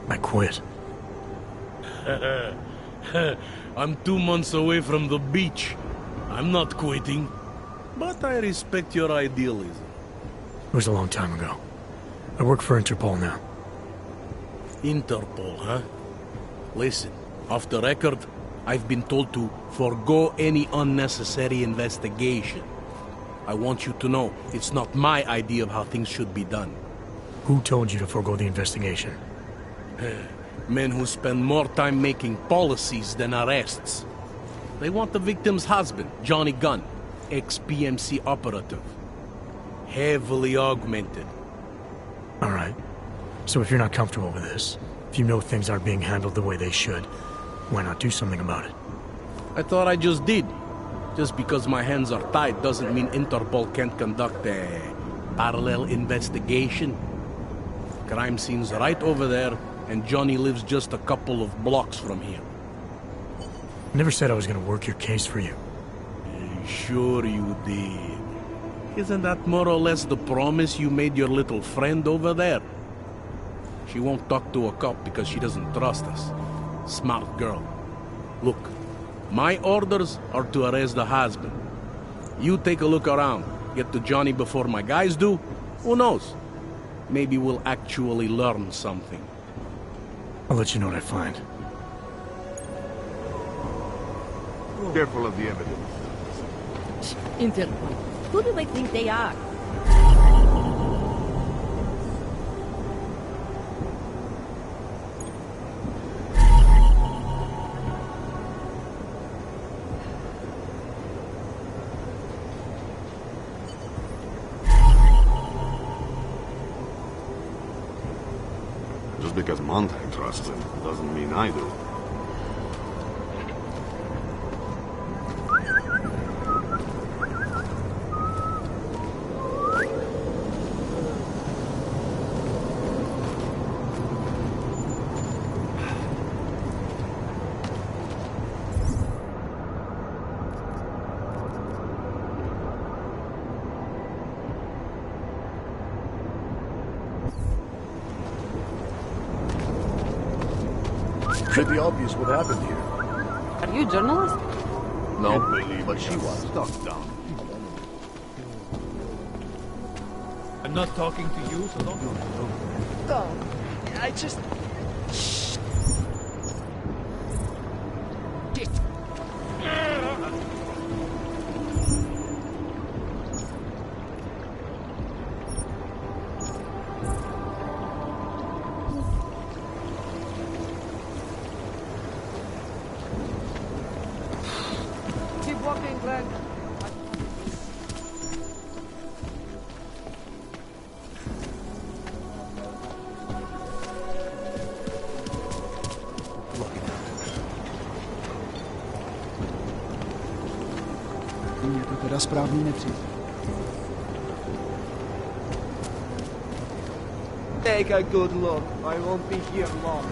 I quit. I'm 2 months away from the beach. I'm not quitting. But I respect your idealism. It was a long time ago. I work for Interpol now. Interpol, huh? Listen, off the record, I've been told to forgo any unnecessary investigation. I want you to know, it's not my idea of how things should be done. Who told you to forego the investigation? Men who spend more time making policies than arrests. They want the victim's husband, Johnny Gunn, ex-PMC operative. Heavily augmented. All right. So if you're not comfortable with this, if you know things aren't being handled the way they should, why not do something about it? I thought I just did. Just because my hands are tied doesn't mean Interpol can't conduct a parallel investigation. Crime scene's right over there, and Johnny lives just a couple of blocks from here. I never said I was going to work your case for you. Sure you did. Isn't that more or less the promise you made your little friend over there? She won't talk to a cop because she doesn't trust us. Smart girl. Look, my orders are to arrest the husband. You take a look around. Get to Johnny before my guys do. Who knows? Maybe we'll actually learn something. I'll let you know what I find. Careful of the evidence. Interpol. Who do they think they are? Just because Montag trusts him doesn't mean I do. Pretty obvious what happened here. Are you a journalist? No, but she was. Stuck down. I'm not talking to you, so don't... No, I just... Shh. Shit. Keep walking, Glenn. Je to teda správný nepřijde. Take a good look. I won't be here long.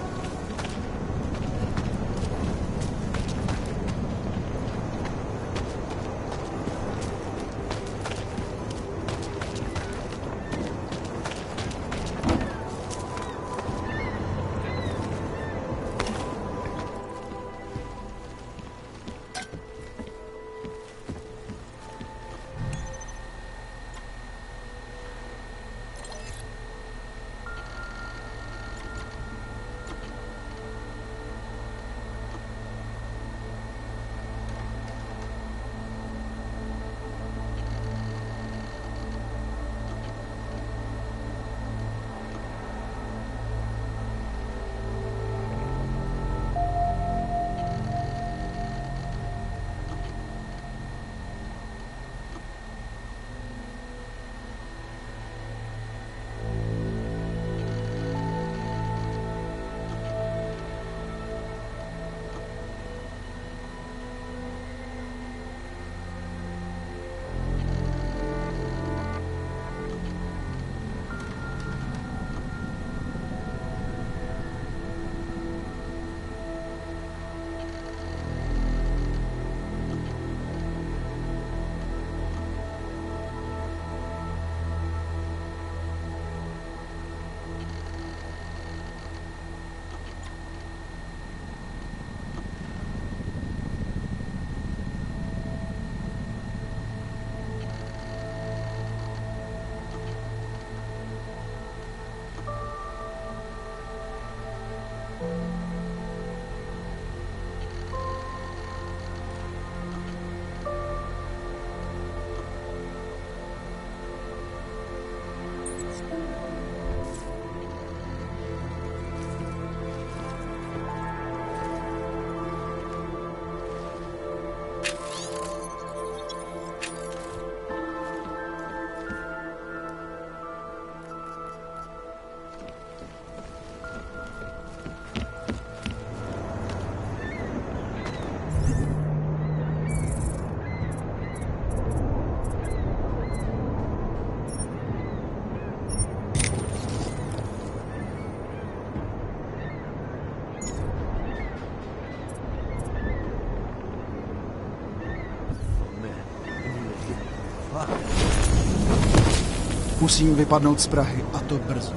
Musím vypadnout z Prahy, a to brzo.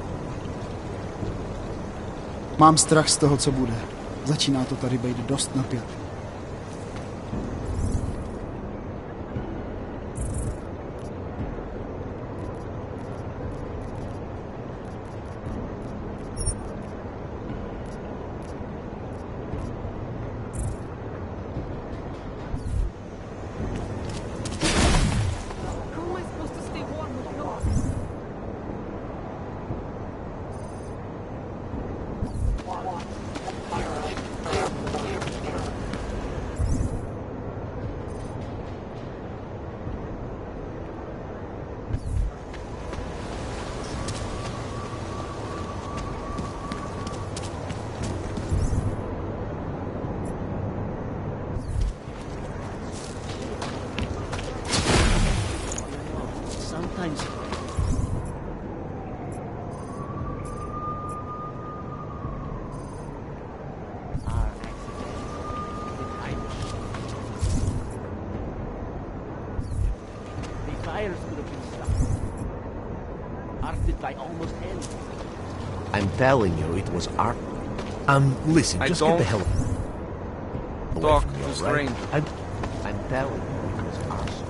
Mám strach z toho, co bude. Začíná to tady být dost napjatý. I'm telling you, it was art. Listen, just get the hell away Talk from me, to all right? stranger. I'm telling you, it was arson.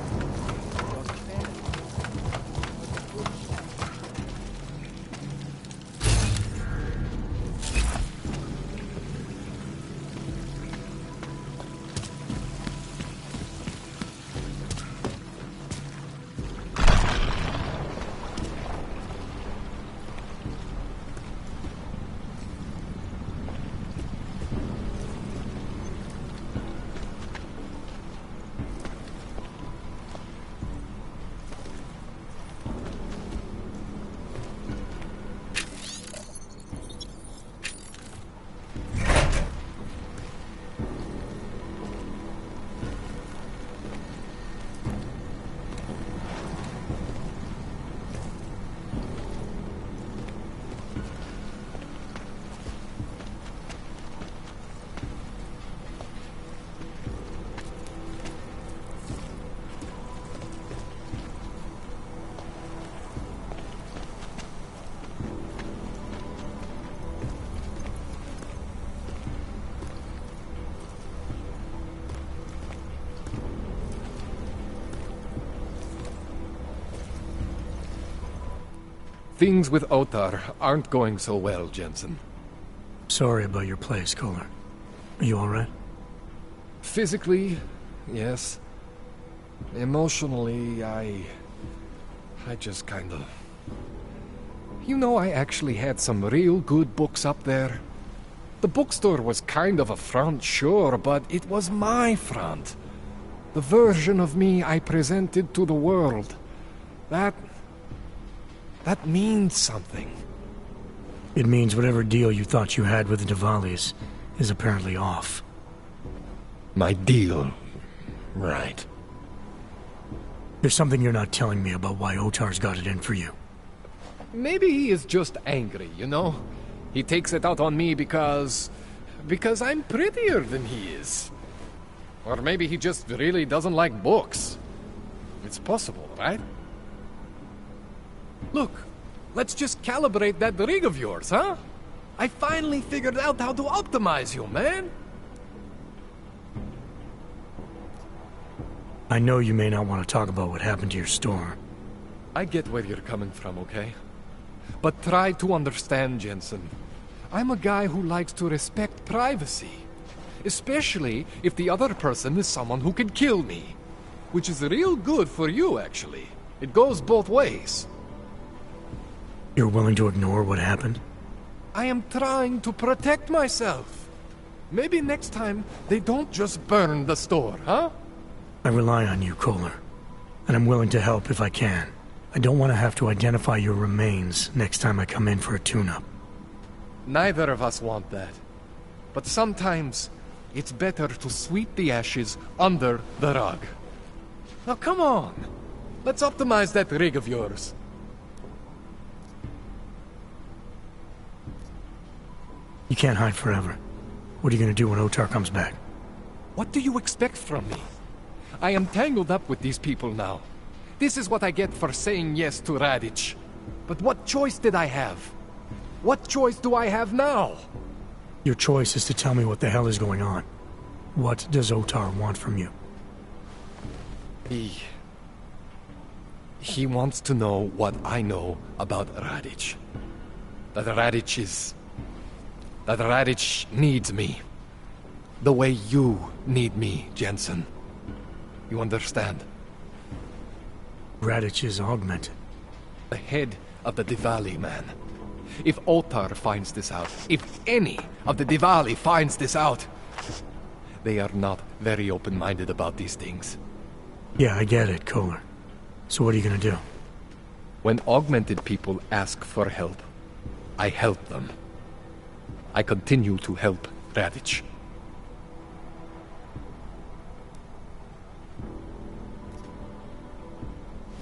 Things with Otar aren't going so well, Jensen. Sorry about your place, Kohler. Are you alright? Physically, yes. Emotionally, I just kinda... You know, I actually had some real good books up there. The bookstore was kind of a front, sure, but it was my front. The version of me I presented to the world. That means something. It means whatever deal you thought you had with the Diwalis is apparently off. My deal? Right. There's something you're not telling me about why Otar's got it in for you. Maybe he is just angry, you know? He takes it out on me because I'm prettier than he is. Or maybe he just really doesn't like books. It's possible, right? Look, let's just calibrate that rig of yours, huh? I finally figured out how to optimize you, man. I know you may not want to talk about what happened to your store. I get where you're coming from, okay? But try to understand, Jensen. I'm a guy who likes to respect privacy. Especially if the other person is someone who can kill me. Which is real good for you, actually. It goes both ways. You're willing to ignore what happened? I am trying to protect myself. Maybe next time they don't just burn the store, huh? I rely on you, Kohler. And I'm willing to help if I can. I don't want to have to identify your remains next time I come in for a tune-up. Neither of us want that. But sometimes, it's better to sweep the ashes under the rug. Now come on! Let's optimize that rig of yours. You can't hide forever. What are you going to do when Otar comes back? What do you expect from me? I am tangled up with these people now. This is what I get for saying yes to Radic. But what choice did I have? What choice do I have now? Your choice is to tell me what the hell is going on. What does Otar want from you? He wants to know what I know about Radic. That Radic needs me. The way you need me, Jensen. You understand? Radic is augmented. The head of the Diwali, man. If Otar finds this out, if any of the Diwali finds this out, they are not very open-minded about these things. Yeah, I get it, Kohler. So what are you gonna do? When augmented people ask for help, I help them. I continue to help Radic.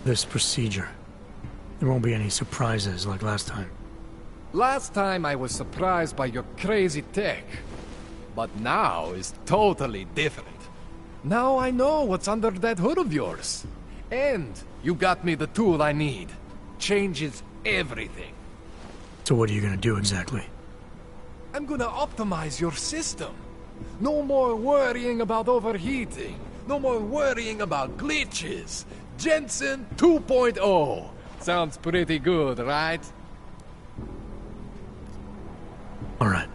This procedure. There won't be any surprises like last time. Last time I was surprised by your crazy tech. But now is totally different. Now I know what's under that hood of yours. And you got me the tool I need. Changes everything. So what are you gonna do exactly? I'm gonna optimize your system. No more worrying about overheating. No more worrying about glitches. Jensen 2.0. Sounds pretty good, right? Alright.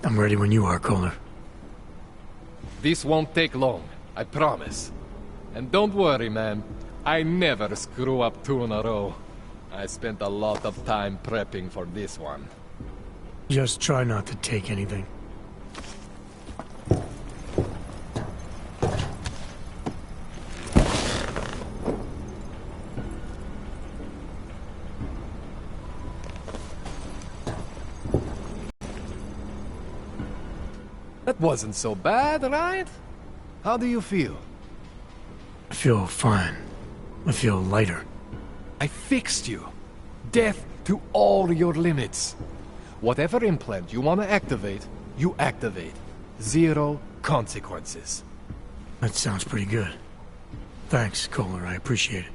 I'm ready when you are, Kohler. This won't take long, I promise. And don't worry, man. I never screw up 2 in a row. I spent a lot of time prepping for this one. Just try not to take anything. That wasn't so bad, right? How do you feel? I feel fine. I feel lighter. I fixed you. Death to all your limits. Whatever implant you want to activate, you activate. 0 consequences. That sounds pretty good. Thanks, Kohler. I appreciate it.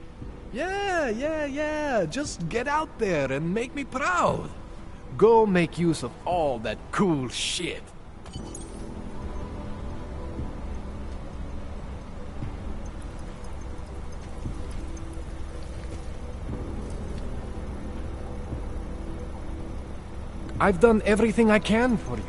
Yeah. Just get out there and make me proud. Go make use of all that cool shit. I've done everything I can for you.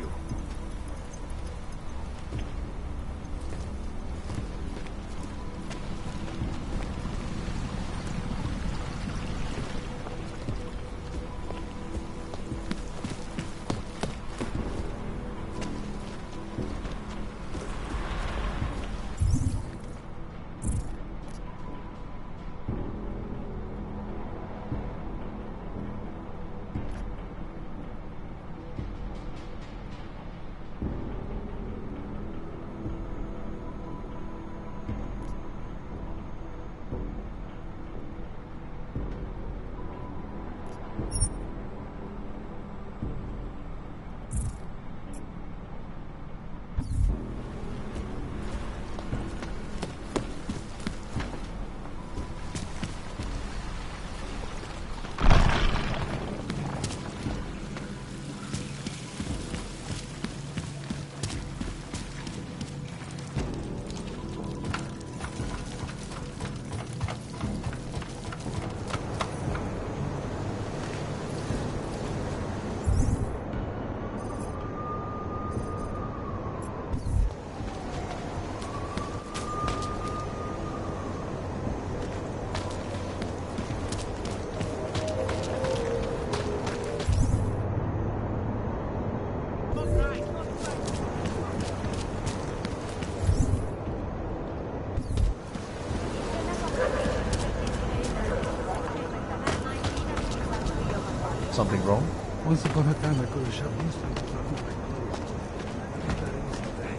Something wrong? Once upon a time I could have shot most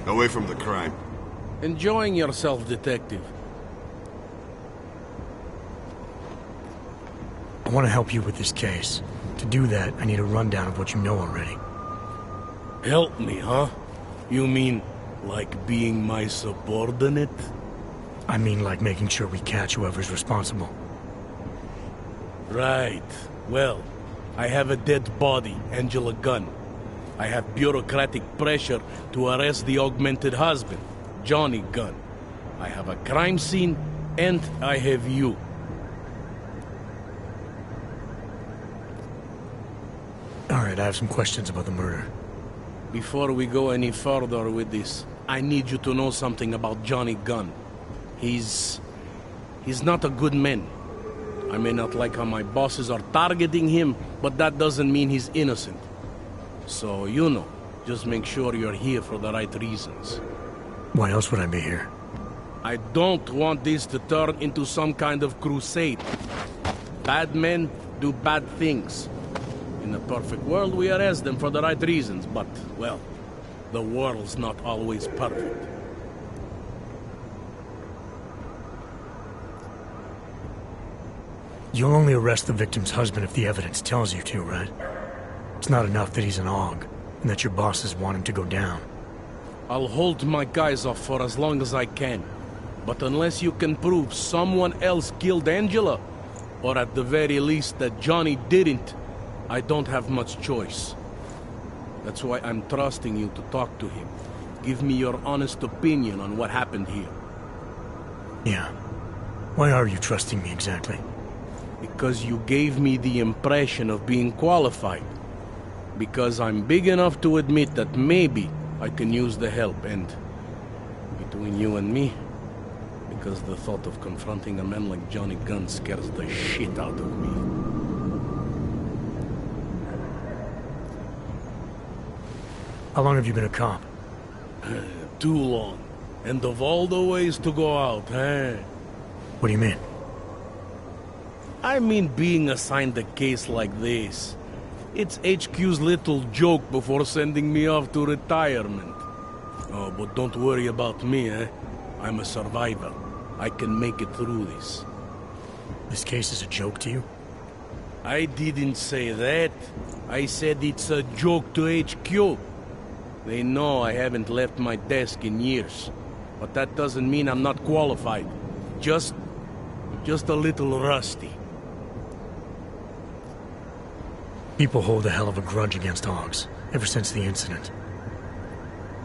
people. Away from the crime. Enjoying yourself, detective. I want to help you with this case. To do that, I need a rundown of what you know already. Help me, huh? You mean, like being my subordinate? I mean like making sure we catch whoever's responsible. Right. Well, I have a dead body, Angela Gunn. I have bureaucratic pressure to arrest the augmented husband, Johnny Gunn. I have a crime scene, and I have you. Alright, I have some questions about the murder. Before we go any further with this, I need you to know something about Johnny Gunn. He's not a good man. I may not like how my bosses are targeting him, but that doesn't mean he's innocent. So, you know, just make sure you're here for the right reasons. Why else would I be here? I don't want this to turn into some kind of crusade. Bad men do bad things. In a perfect world, we arrest them for the right reasons, but, well, the world's not always perfect. You'll only arrest the victim's husband if the evidence tells you to, right? It's not enough that he's an AUG, and that your bosses want him to go down. I'll hold my guys off for as long as I can. But unless you can prove someone else killed Angela, or at the very least that Johnny didn't, I don't have much choice. That's why I'm trusting you to talk to him. Give me your honest opinion on what happened here. Yeah. Why are you trusting me exactly? Because you gave me the impression of being qualified. Because I'm big enough to admit that maybe I can use the help, and between you and me, because the thought of confronting a man like Johnny Gunn scares the shit out of me. How long have you been a cop? Too long. And of all the ways to go out, eh? What do you mean? I mean being assigned a case like this. It's HQ's little joke before sending me off to retirement. Oh, but don't worry about me, eh? I'm a survivor. I can make it through this. This case is a joke to you? I didn't say that. I said it's a joke to HQ. They know I haven't left my desk in years. But that doesn't mean I'm not qualified. Just a little rusty. People hold a hell of a grudge against AUGs, ever since the incident.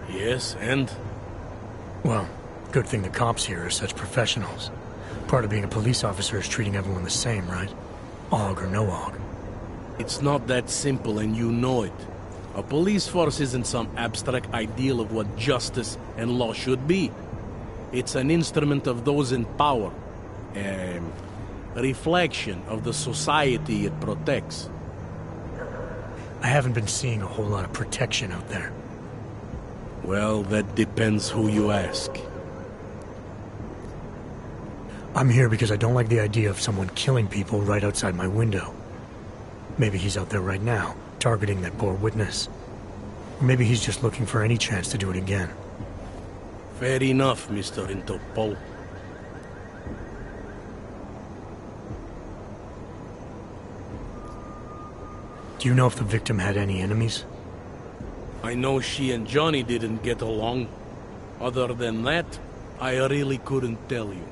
Yes, and? Well, good thing the cops here are such professionals. Part of being a police officer is treating everyone the same, right? AUG or no AUG. It's not that simple, and you know it. A police force isn't some abstract ideal of what justice and law should be. It's an instrument of those in power. A reflection of the society it protects. I haven't been seeing a whole lot of protection out there. Well, that depends who you ask. I'm here because I don't like the idea of someone killing people right outside my window. Maybe he's out there right now, targeting that poor witness. Or maybe he's just looking for any chance to do it again. Fair enough, Mr. Interpol. Do you know if the victim had any enemies? I know she and Johnny didn't get along. Other than that, I really couldn't tell you.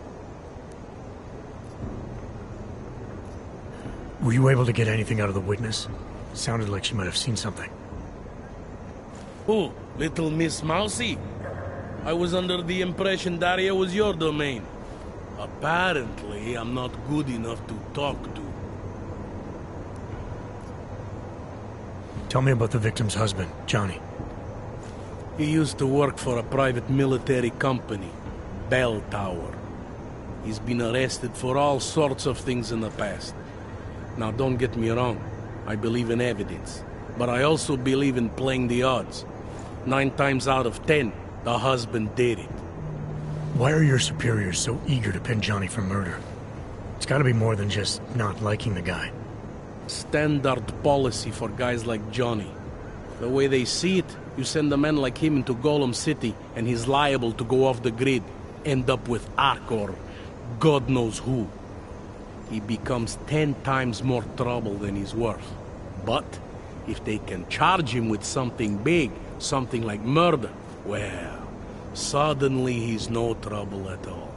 Were you able to get anything out of the witness? Sounded like she might have seen something. Who? Little Miss Mousy? I was under the impression Daria was your domain. Apparently, I'm not good enough to talk to. Tell me about the victim's husband, Johnny. He used to work for a private military company, Bell Tower. He's been arrested for all sorts of things in the past. Now, don't get me wrong. I believe in evidence. But I also believe in playing the odds. 9 times out of 10, the husband did it. Why are your superiors so eager to pin Johnny for murder? It's gotta be more than just not liking the guy. Standard policy for guys like Johnny. The way they see it, you send a man like him into Golem City, and he's liable to go off the grid, end up with Ark or God knows who. He becomes 10 times more trouble than he's worth. But if they can charge him with something big, something like murder, well, suddenly he's no trouble at all.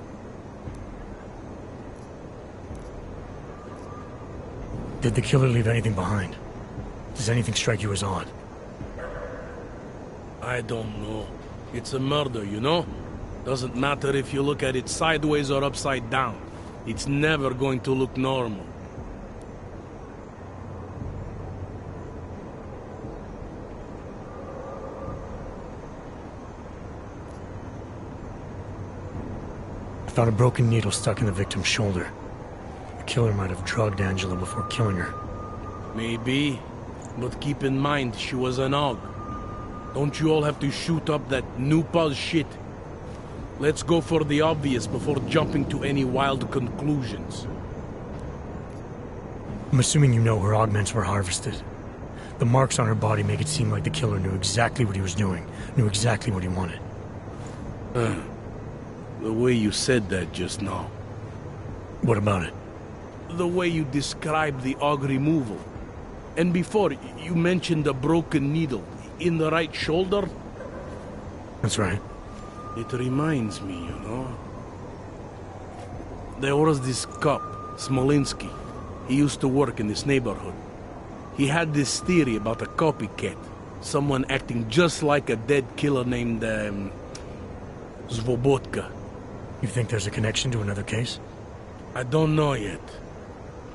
Did the killer leave anything behind? Does anything strike you as odd? I don't know. It's a murder, you know? Doesn't matter if you look at it sideways or upside down. It's never going to look normal. I found a broken needle stuck in the victim's shoulder. The killer might have drugged Angela before killing her. Maybe, but keep in mind she was an AUG. Don't you all have to shoot up that new pause shit? Let's go for the obvious before jumping to any wild conclusions. I'm assuming you know her augments were harvested. The marks on her body make it seem like the killer knew exactly what he was doing, knew exactly what he wanted. The way you said that just now. What about it? The way you described the AUG removal. And before, you mentioned a broken needle in the right shoulder? That's right. It reminds me, you know. There was this cop, Smolinski. He used to work in this neighborhood. He had this theory about a copycat. Someone acting just like a dead killer named, Svobotka. You think there's a connection to another case? I don't know yet.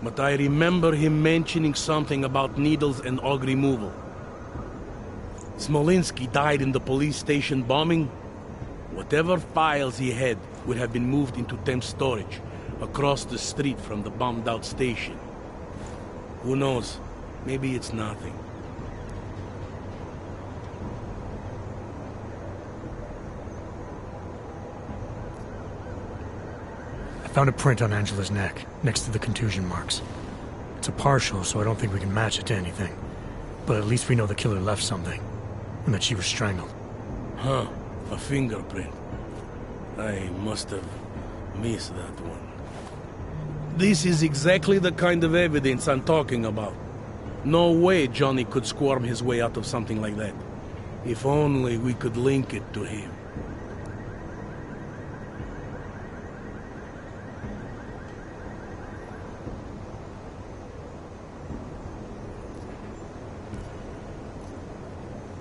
But I remember him mentioning something about needles and AUG removal. Smolinski died in the police station bombing. Whatever files he had would have been moved into temp storage, across the street from the bombed-out station. Who knows? Maybe it's nothing. I found a print on Angela's neck, next to the contusion marks. It's a partial, so I don't think we can match it to anything. But at least we know the killer left something, and that she was strangled. Huh, a fingerprint. I must have missed that one. This is exactly the kind of evidence I'm talking about. No way Johnny could squirm his way out of something like that. If only we could link it to him.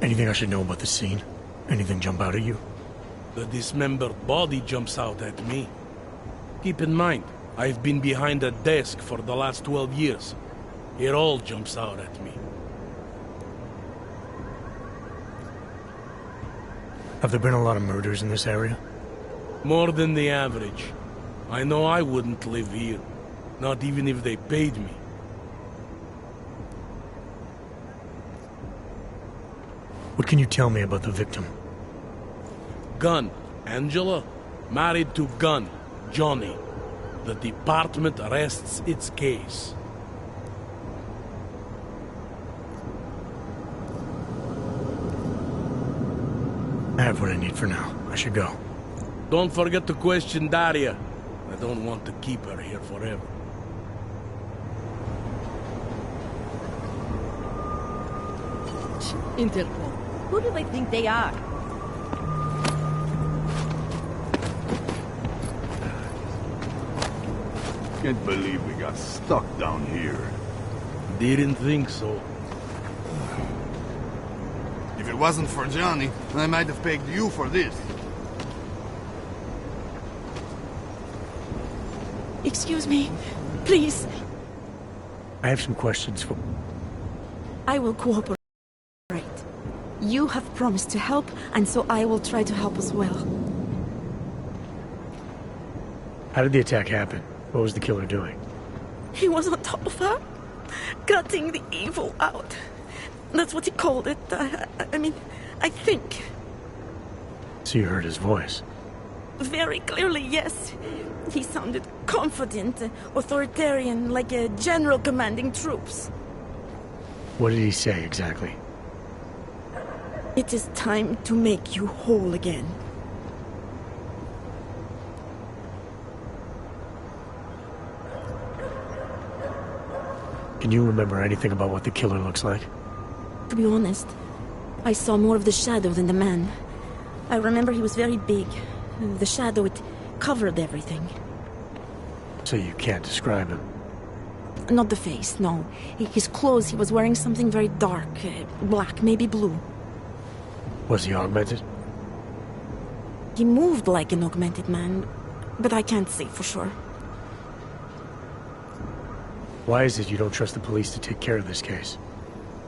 Anything I should know about the scene? Anything jump out at you? The dismembered body jumps out at me. Keep in mind, I've been behind a desk for the last 12 years. It all jumps out at me. Have there been a lot of murders in this area? More than the average. I know I wouldn't live here. Not even if they paid me. What can you tell me about the victim? Gunn, Angela, married to Gunn, Johnny. The department rests its case. I have what I need for now. I should go. Don't forget to question Daria. I don't want to keep her here forever. Interpol. Who do they think they are? Can't believe we got stuck down here. Didn't think so. If it wasn't for Johnny, I might have pegged you for this. Excuse me, please. I have some questions for... I will cooperate. You have promised to help, and so I will try to help as well. How did the attack happen? What was the killer doing? He was on top of her, gutting the evil out. That's what he called it. I mean, I think. So you heard his voice? Very clearly, yes. He sounded confident, authoritarian, like a general commanding troops. What did he say exactly? It is time to make you whole again. Can you remember anything about what the killer looks like? To be honest, I saw more of the shadow than the man. I remember he was very big. The shadow, it covered everything. So you can't describe him? Not the face, no. His clothes, he was wearing something very dark, black, maybe blue. Was he augmented? He moved like an augmented man, but I can't say for sure. Why is it you don't trust the police to take care of this case?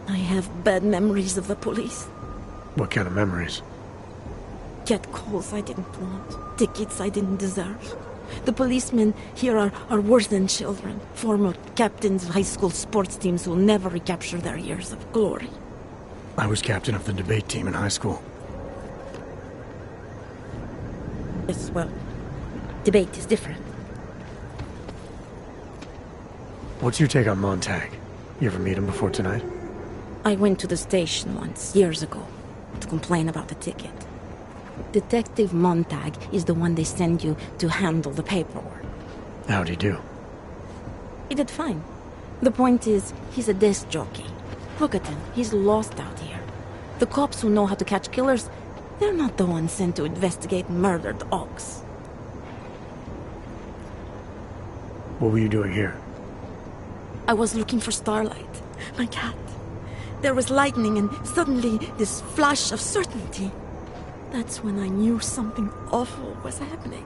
I have bad memories of the police. What kind of memories? Get calls I didn't want, tickets I didn't deserve. The policemen here are worse than children, former captains of high school sports teams who will never recapture their years of glory. I was captain of the debate team in high school. Yes, well, debate is different. What's your take on Montag? You ever meet him before tonight? I went to the station once, years ago, to complain about the ticket. Detective Montag is the one they send you to handle the paperwork. How'd he do? He did fine. The point is, he's a desk jockey. Look at him, he's lost out here. The cops who know how to catch killers, they're not the ones sent to investigate murdered ox. What were you doing here? I was looking for Starlight, my cat. There was lightning and suddenly this flash of certainty. That's when I knew something awful was happening.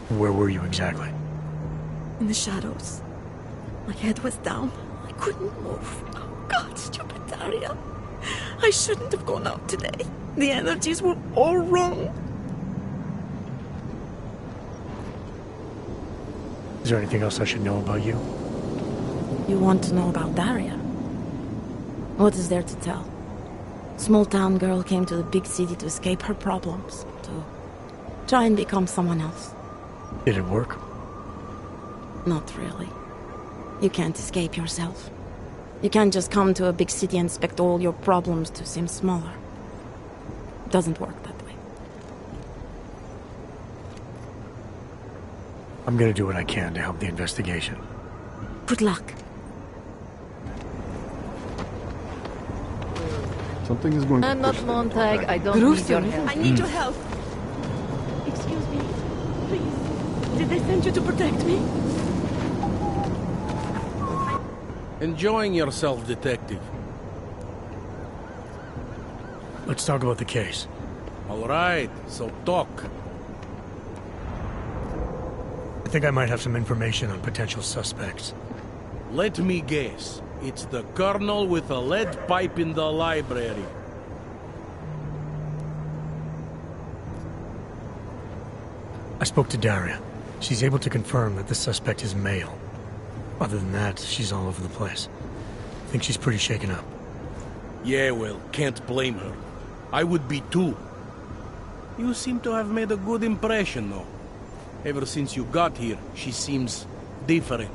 Where were you exactly? In the shadows. My head was down. I couldn't move. Oh God, stupid Daria. I shouldn't have gone out today. The energies were all wrong. Is there anything else I should know about you? You want to know about Daria? What is there to tell? Small town girl came to the big city to escape her problems, to try and become someone else. Did it work? Not really. You can't escape yourself. You can't just come to a big city and expect all your problems to seem smaller. It doesn't work that way. I'm gonna do what I can to help the investigation. Good luck. Something is going to I'm not push Montag. them I don't need your help. I need your help. Excuse me, please. Did they send you to protect me? Enjoying yourself, detective. Let's talk about the case. All right, so talk. I think I might have some information on potential suspects. Let me guess. It's the colonel with a lead pipe in the library. I spoke to Daria. She's able to confirm that the suspect is male. Other than that, she's all over the place. I think she's pretty shaken up. Yeah, well, can't blame her. I would be too. You seem to have made a good impression, though. Ever since you got here, she seems different,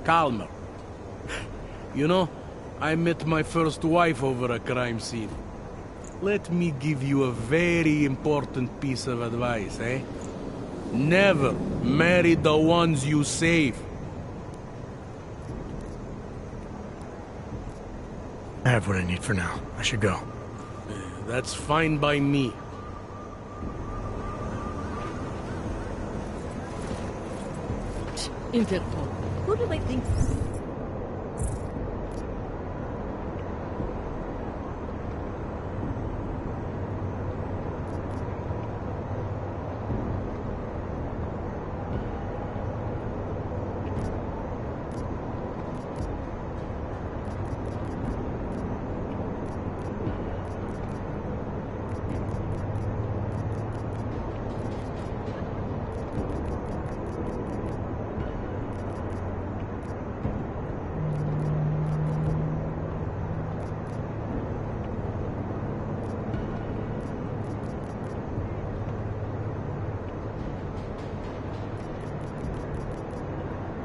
calmer. You know, I met my first wife over a crime scene. Let me give you a very important piece of advice, eh? Never marry the ones you save. I have what I need for now. I should go. That's fine by me. Interpol. Who do they think?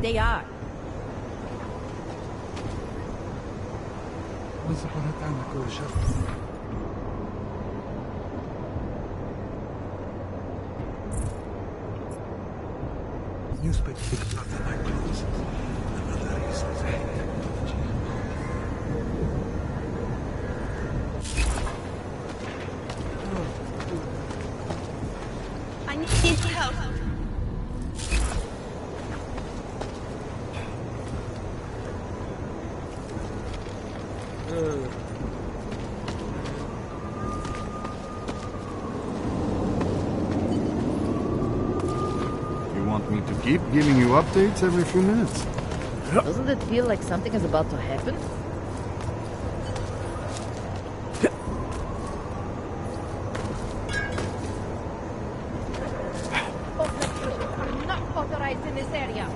They are. Once upon a time, I could have newspaper picked up the night clothes. Another reason. I need help. Keep giving you updates every few minutes. Doesn't it feel like something is about to happen? Are not authorized in this area.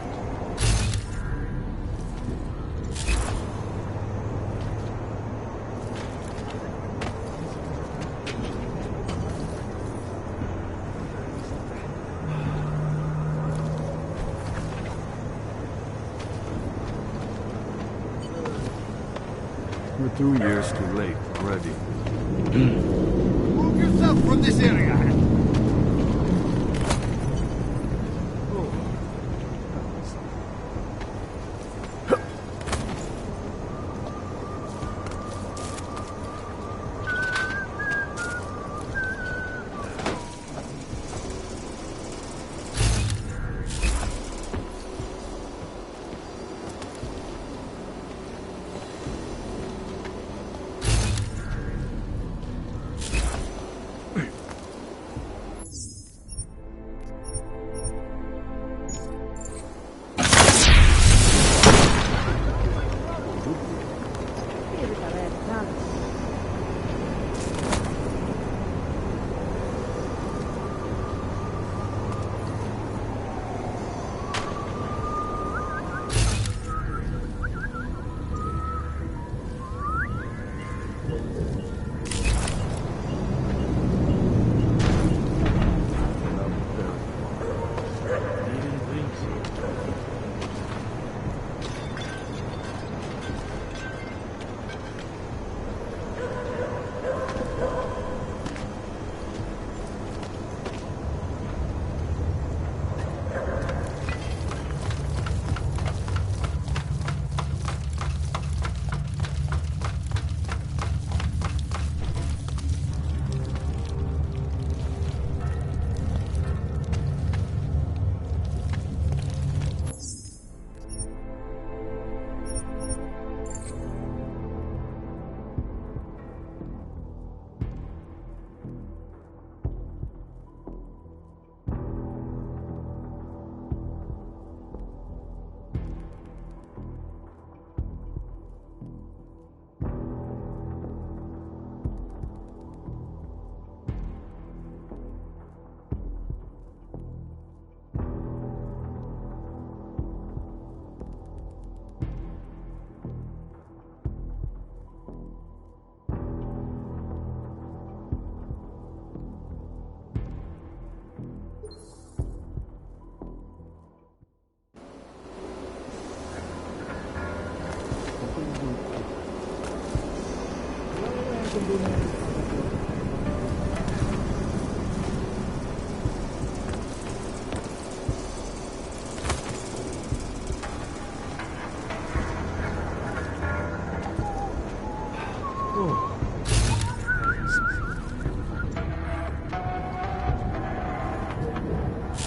We're 2 years too late already. Move yourself from this area!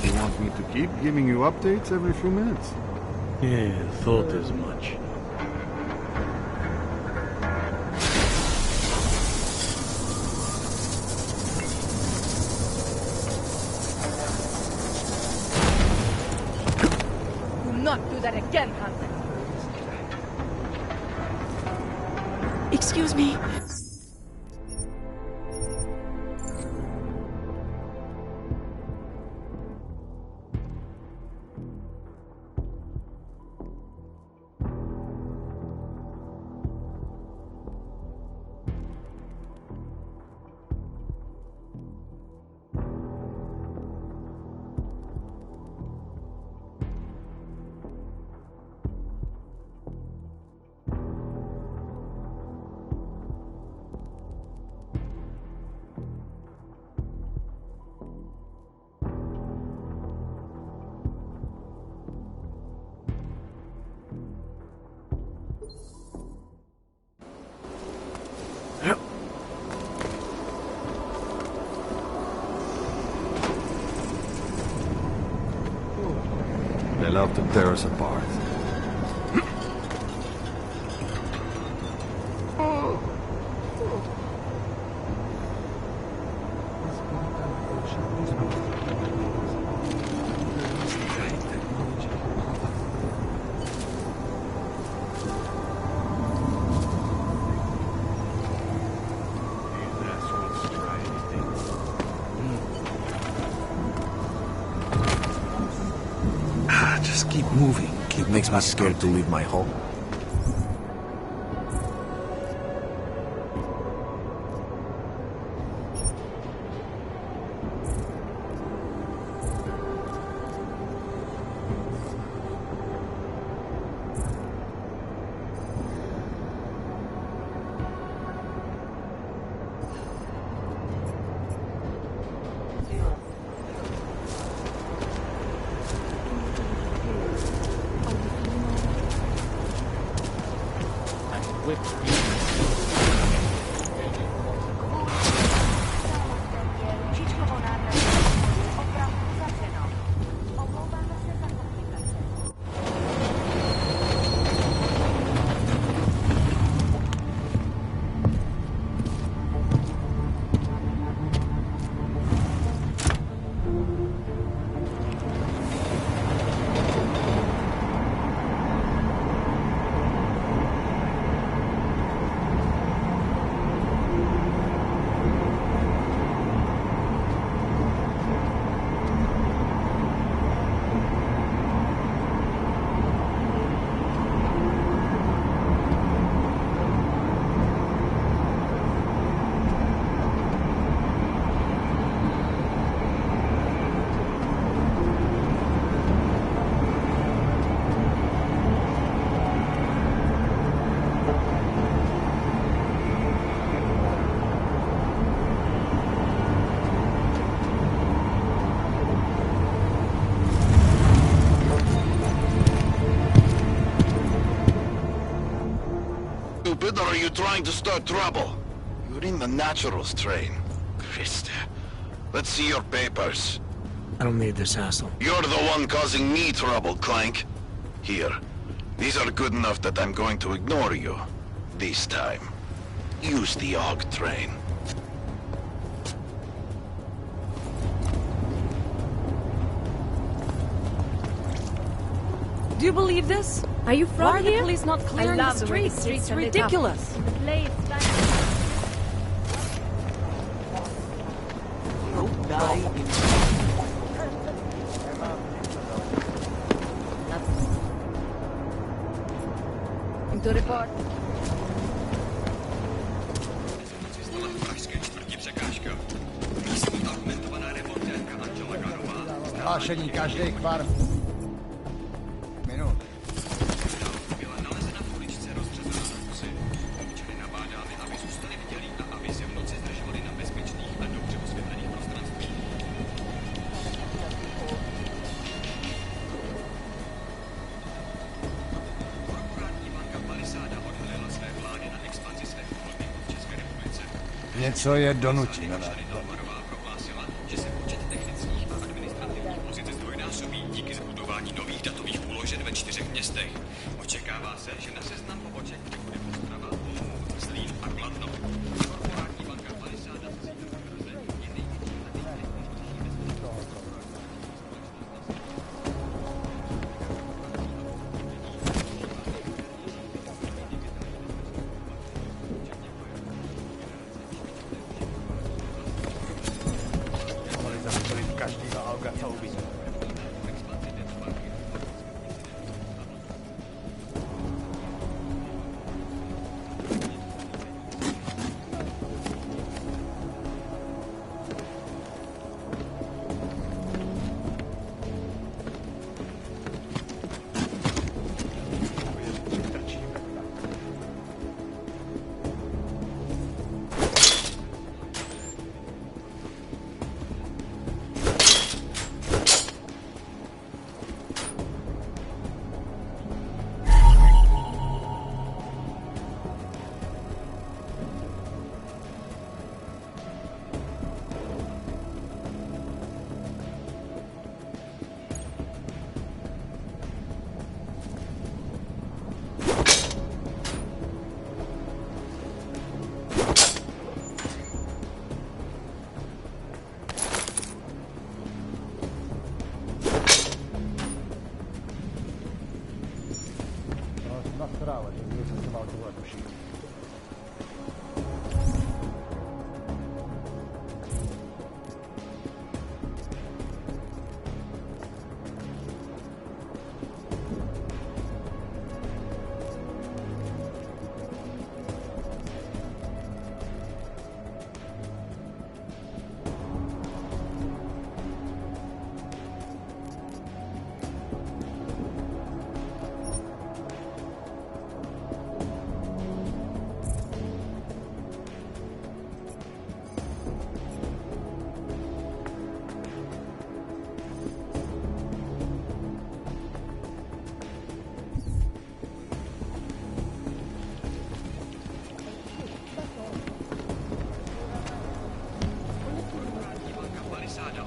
You want me to keep giving you updates every few minutes? Yeah, thought as much. Do not do that again, Hunter. Excuse me. They love to tear us apart. Just keep moving. It makes me scared to leave my home. Stupid, or are you trying to start trouble? You're in the Naturals train. Christ. Let's see your papers. I don't need this hassle. You're the one causing me trouble, Clank. Here. These are good enough that I'm going to ignore you. This time. Use the AUG train. Do you believe this? Are you from Why are here? the police not clearing the streets? It's ridiculous. To report. Hlášení každý kvart. Minut. Byla nalezena v uličce rozřezaná na kusy. Občany nabádáme, aby zůstali vdělí a aby Něco je donutí na nás. Že se počet technických a administrativních pozic zdvojnásobí díky zbudování nových datových úložen ve 4 městech. Očekává se, že na seznam poboček přebude Ostrava, Zlín a Kladno. Korporátní banka 50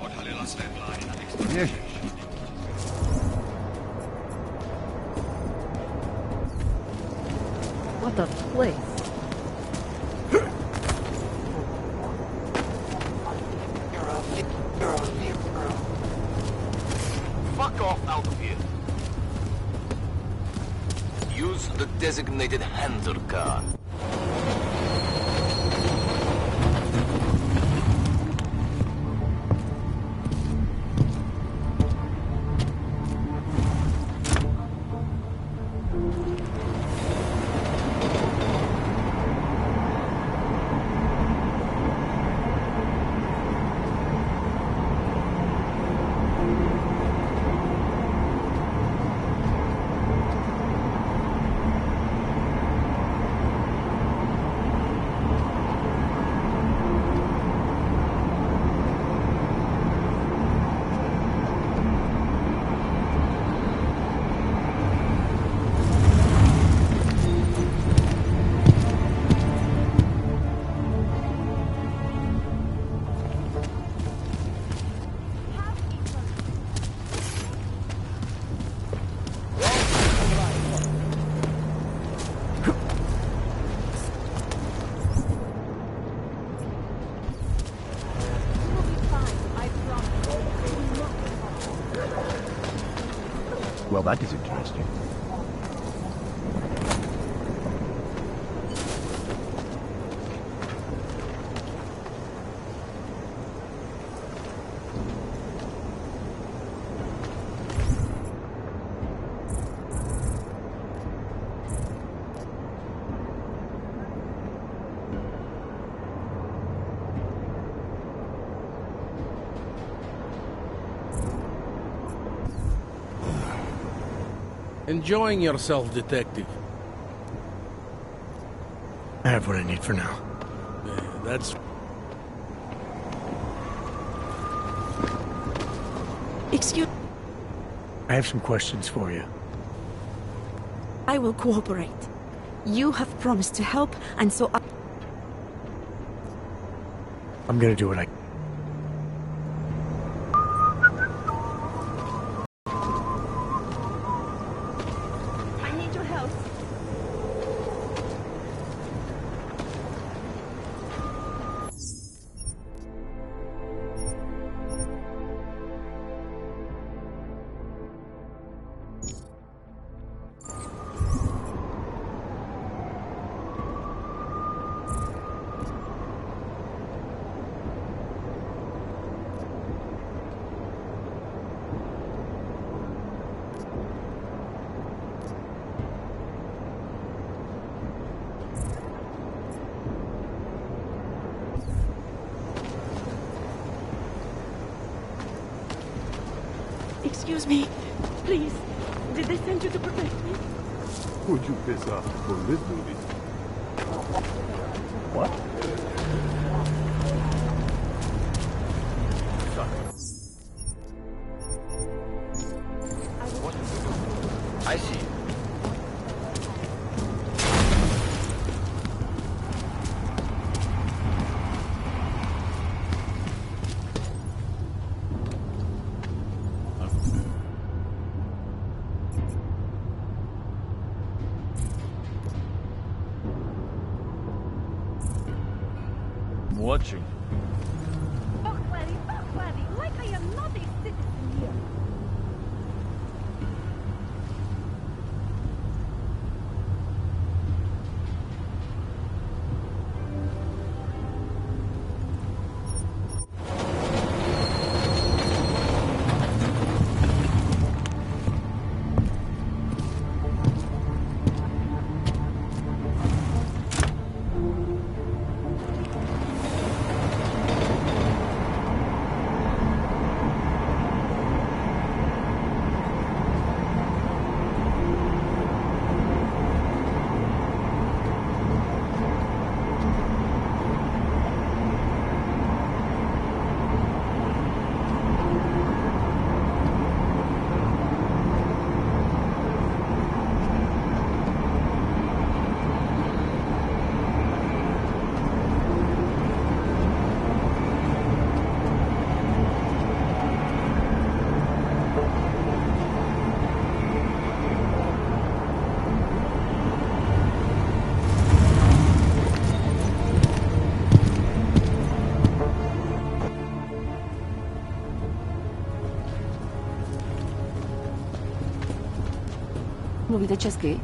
odhalila své plány na expanzi. What a place. Fuck off out of here. Use the designated handler card. Well, that is interesting. Enjoying yourself, detective? I have what I need for now. Yeah, that's... Excuse... I have some questions for you. I will cooperate. You have promised to help, and so I'm gonna do what I... I need your help. Excuse me. Please. Did they send you to protect me? Who'd you piss off to pull this duty? What? I see. I'm watching. Like I am not a citizen here. Mluvíte česky?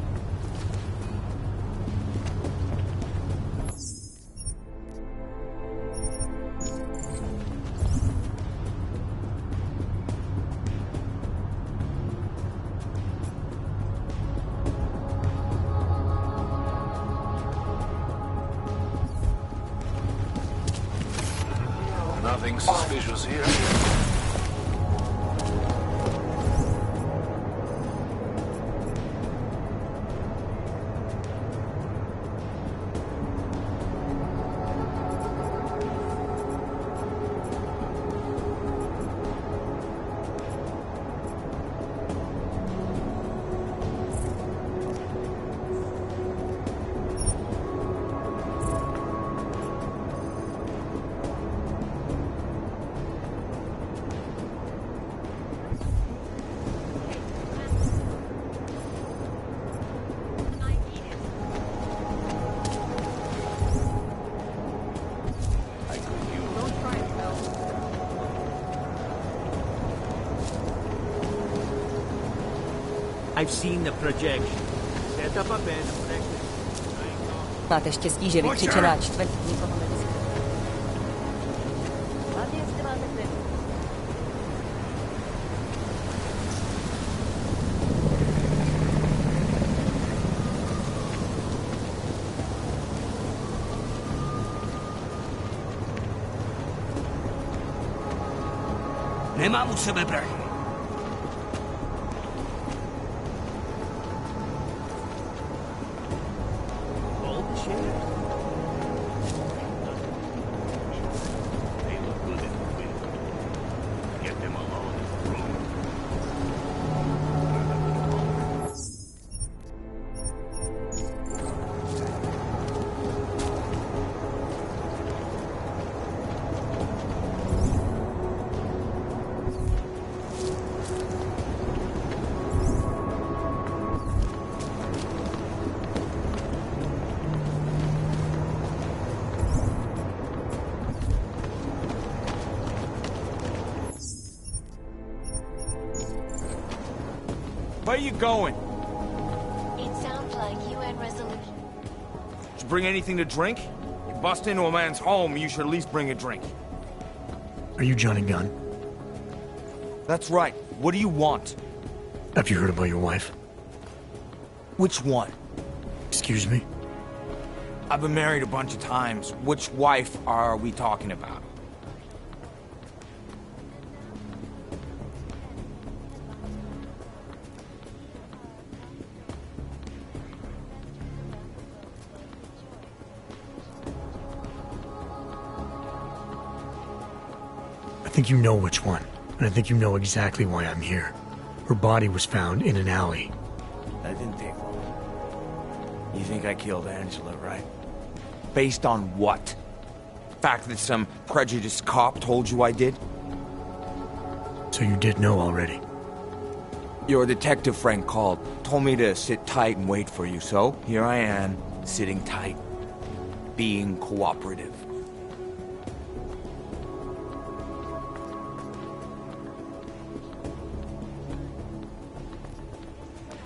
Nothing suspicious here. I've seen the projection. Set up a bed and practice. Máte štěstí, že vykřičená čtvrť nikoho nevyzve. Hlavně, jestli máte klid. Nemám u sebe prachy. Where you going? It sounds like UN resolution. Did you bring anything to drink? You bust into a man's home, you should at least bring a drink. Are you Johnny Gunn? That's right. What do you want? Have you heard about your wife? Which one? Excuse me? I've been married a bunch of times. Which wife are we talking about? I think you know which one, and I think you know exactly why I'm here. Her body was found in an alley. That didn't take long. You think I killed Angela, right? Based on what? Fact that some prejudiced cop told you I did? So you did know already? Your detective friend called, told me to sit tight and wait for you, so here I am, sitting tight, being cooperative.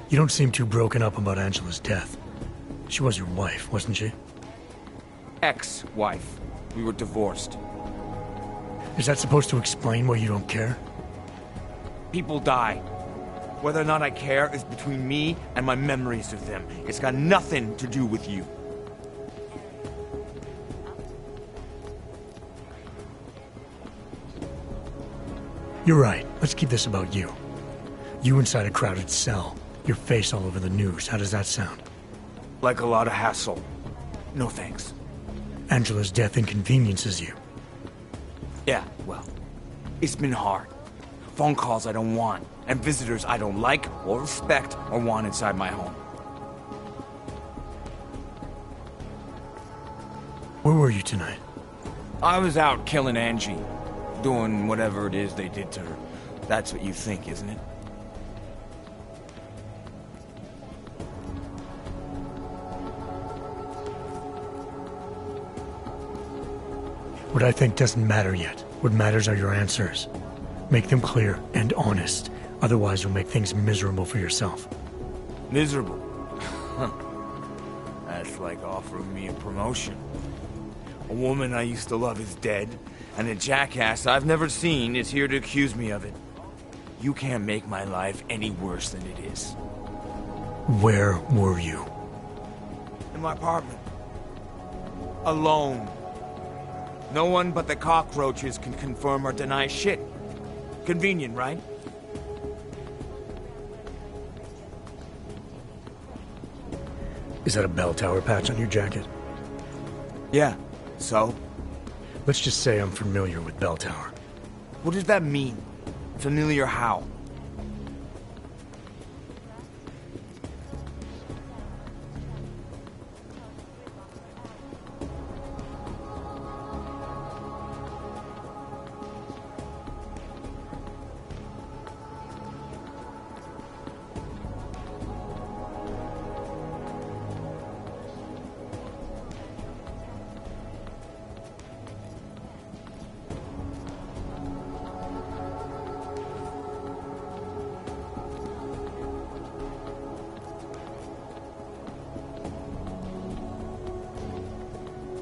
You don't seem too broken up about Angela's death. She was your wife, wasn't she? Ex-wife. We were divorced. Is that supposed to explain why you don't care? People die. Whether or not I care is between me and my memories of them. It's got nothing to do with you. You're right. Let's keep this about you. You inside a crowded cell. Your face all over the news. How does that sound? Like a lot of hassle. No thanks. Angela's death inconveniences you. Yeah, well, it's been hard. Phone calls I don't want, and visitors I don't like, or respect, or want inside my home. Where were you tonight? I was out killing Angie. Doing whatever it is they did to her. That's what you think, isn't it? What I think doesn't matter yet. What matters are your answers. Make them clear and honest. Otherwise, you'll make things miserable for yourself. Miserable? That's like offering me a promotion. A woman I used to love is dead, and a jackass I've never seen is here to accuse me of it. You can't make my life any worse than it is. Where were you? In my apartment. Alone. No one but the cockroaches can confirm or deny shit. Convenient, right? Is that a bell tower patch on your jacket? Yeah. So? Let's just say I'm familiar with bell tower. What does that mean? Familiar how?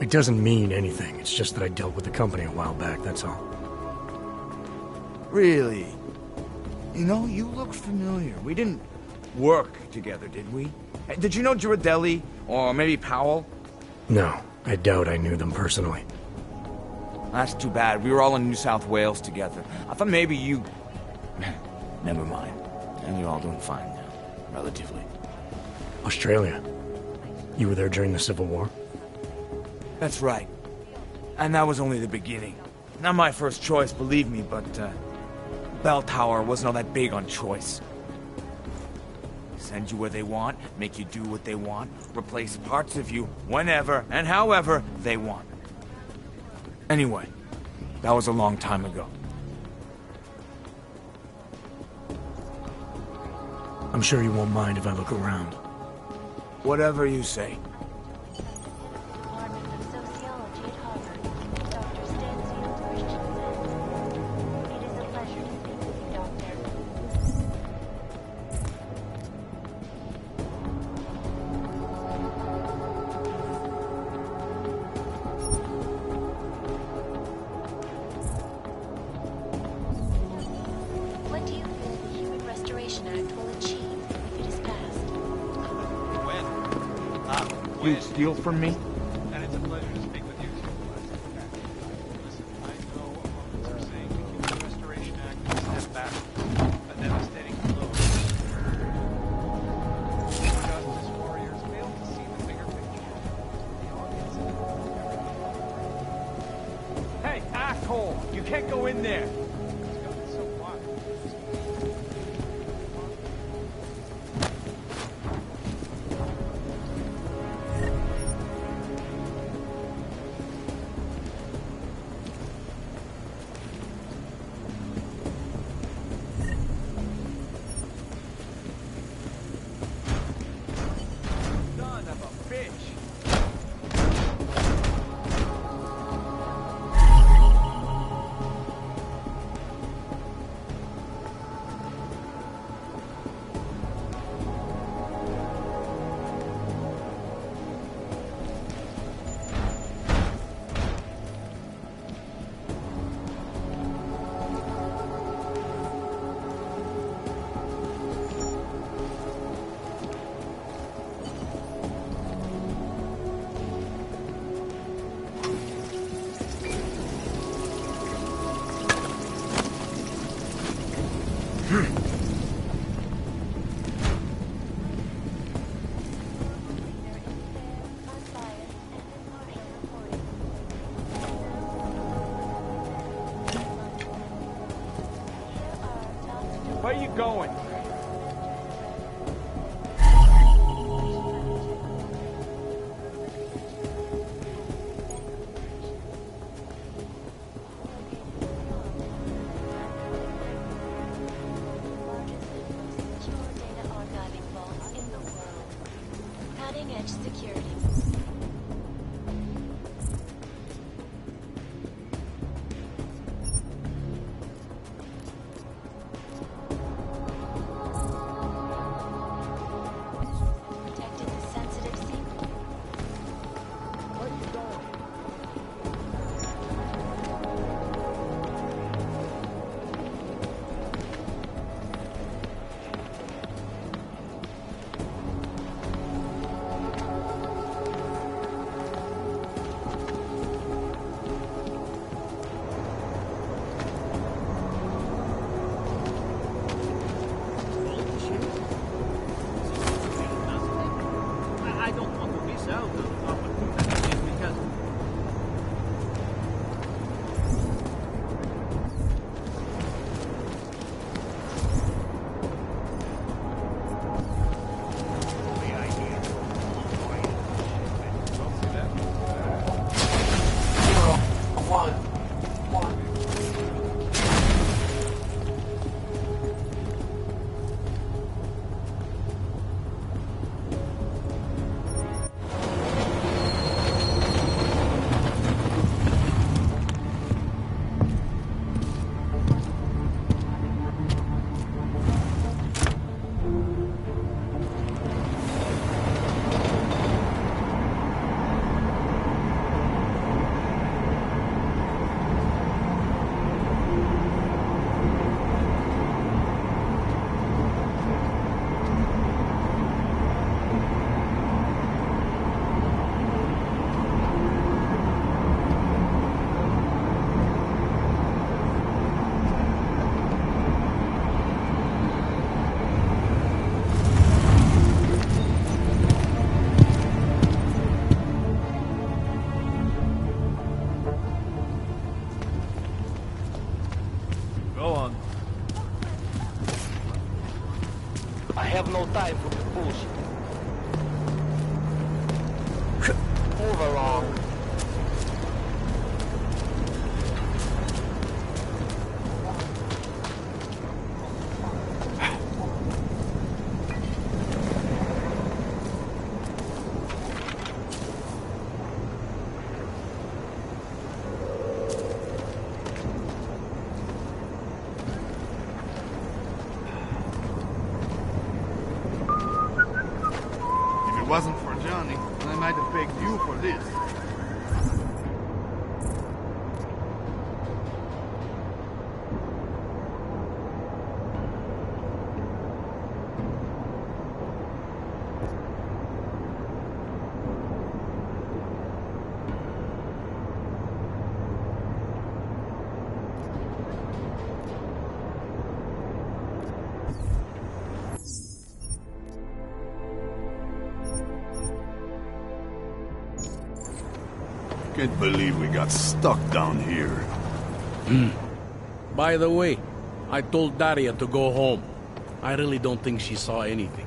It doesn't mean anything. It's just that I dealt with the company a while back, that's all. Really? You know, you look familiar. We didn't work together, did we? Did you know Girardelli? Or maybe Powell? No, I doubt I knew them personally. That's too bad. We were all in New South Wales together. I thought maybe you... Never mind. And you're all doing fine now. Relatively. Australia. You were there during the Civil War? That's right. And that was only the beginning. Not my first choice, believe me, but, Bell Tower wasn't all that big on choice. Send you where they want, make you do what they want, replace parts of you whenever and however they want. Anyway, that was a long time ago. I'm sure you won't mind if I look around. Whatever you say. you'd steal from me? And it's a pleasure to speak with you too. Listen, I know opponents are saying the Restoration Act is a step back, a devastating blow. Justice warriors fail to see the bigger picture. The audience. Hey, asshole! You can't go in there! Where are you going? Cutting-edge security. Protecting the sensitive secret. Where are you going? I don't want to miss out on opportunities because... Go on. I have no time for this bullshit. Move along. If it wasn't for Johnny, I might have begged you for this. Can't believe we got stuck down here. By the way, I told Daria to go home. I really don't think she saw anything.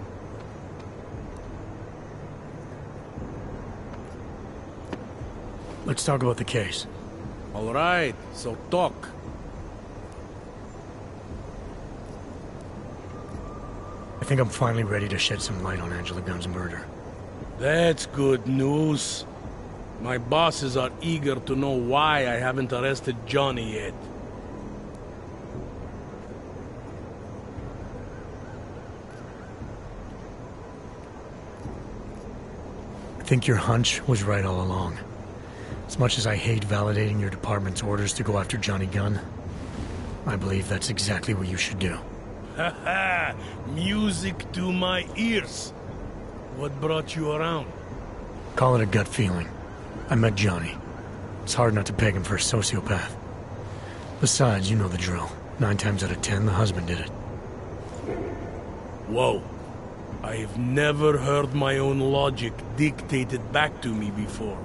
Let's talk about the case. All right, so talk. I think I'm finally ready to shed some light on Angela Gunn's murder. That's good news. My bosses are eager to know why I haven't arrested Johnny yet. I think your hunch was right all along. As much as I hate validating your department's orders to go after Johnny Gunn, I believe that's exactly what you should do. Haha! Music to my ears. What brought you around? Call it a gut feeling. I met Johnny. It's hard not to peg him for a sociopath. Besides, you know the drill. 9 times out of 10, the husband did it. Whoa. I've never heard my own logic dictated back to me before.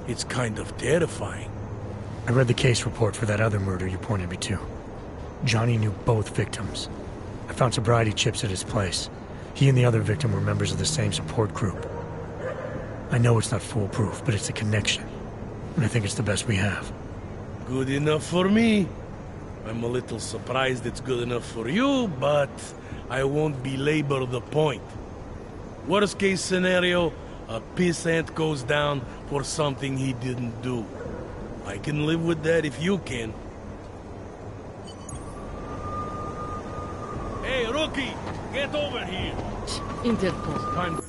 It's kind of terrifying. I read the case report for that other murder you pointed me to. Johnny knew both victims. I found sobriety chips at his place. He and the other victim were members of the same support group. I know it's not foolproof, but it's a connection. And I think it's the best we have. Good enough for me. I'm a little surprised it's good enough for you, but I won't belabor the point. Worst case scenario, a pissant goes down for something he didn't do. I can live with that if you can. Hey, rookie! Get over here! Interpol. Time.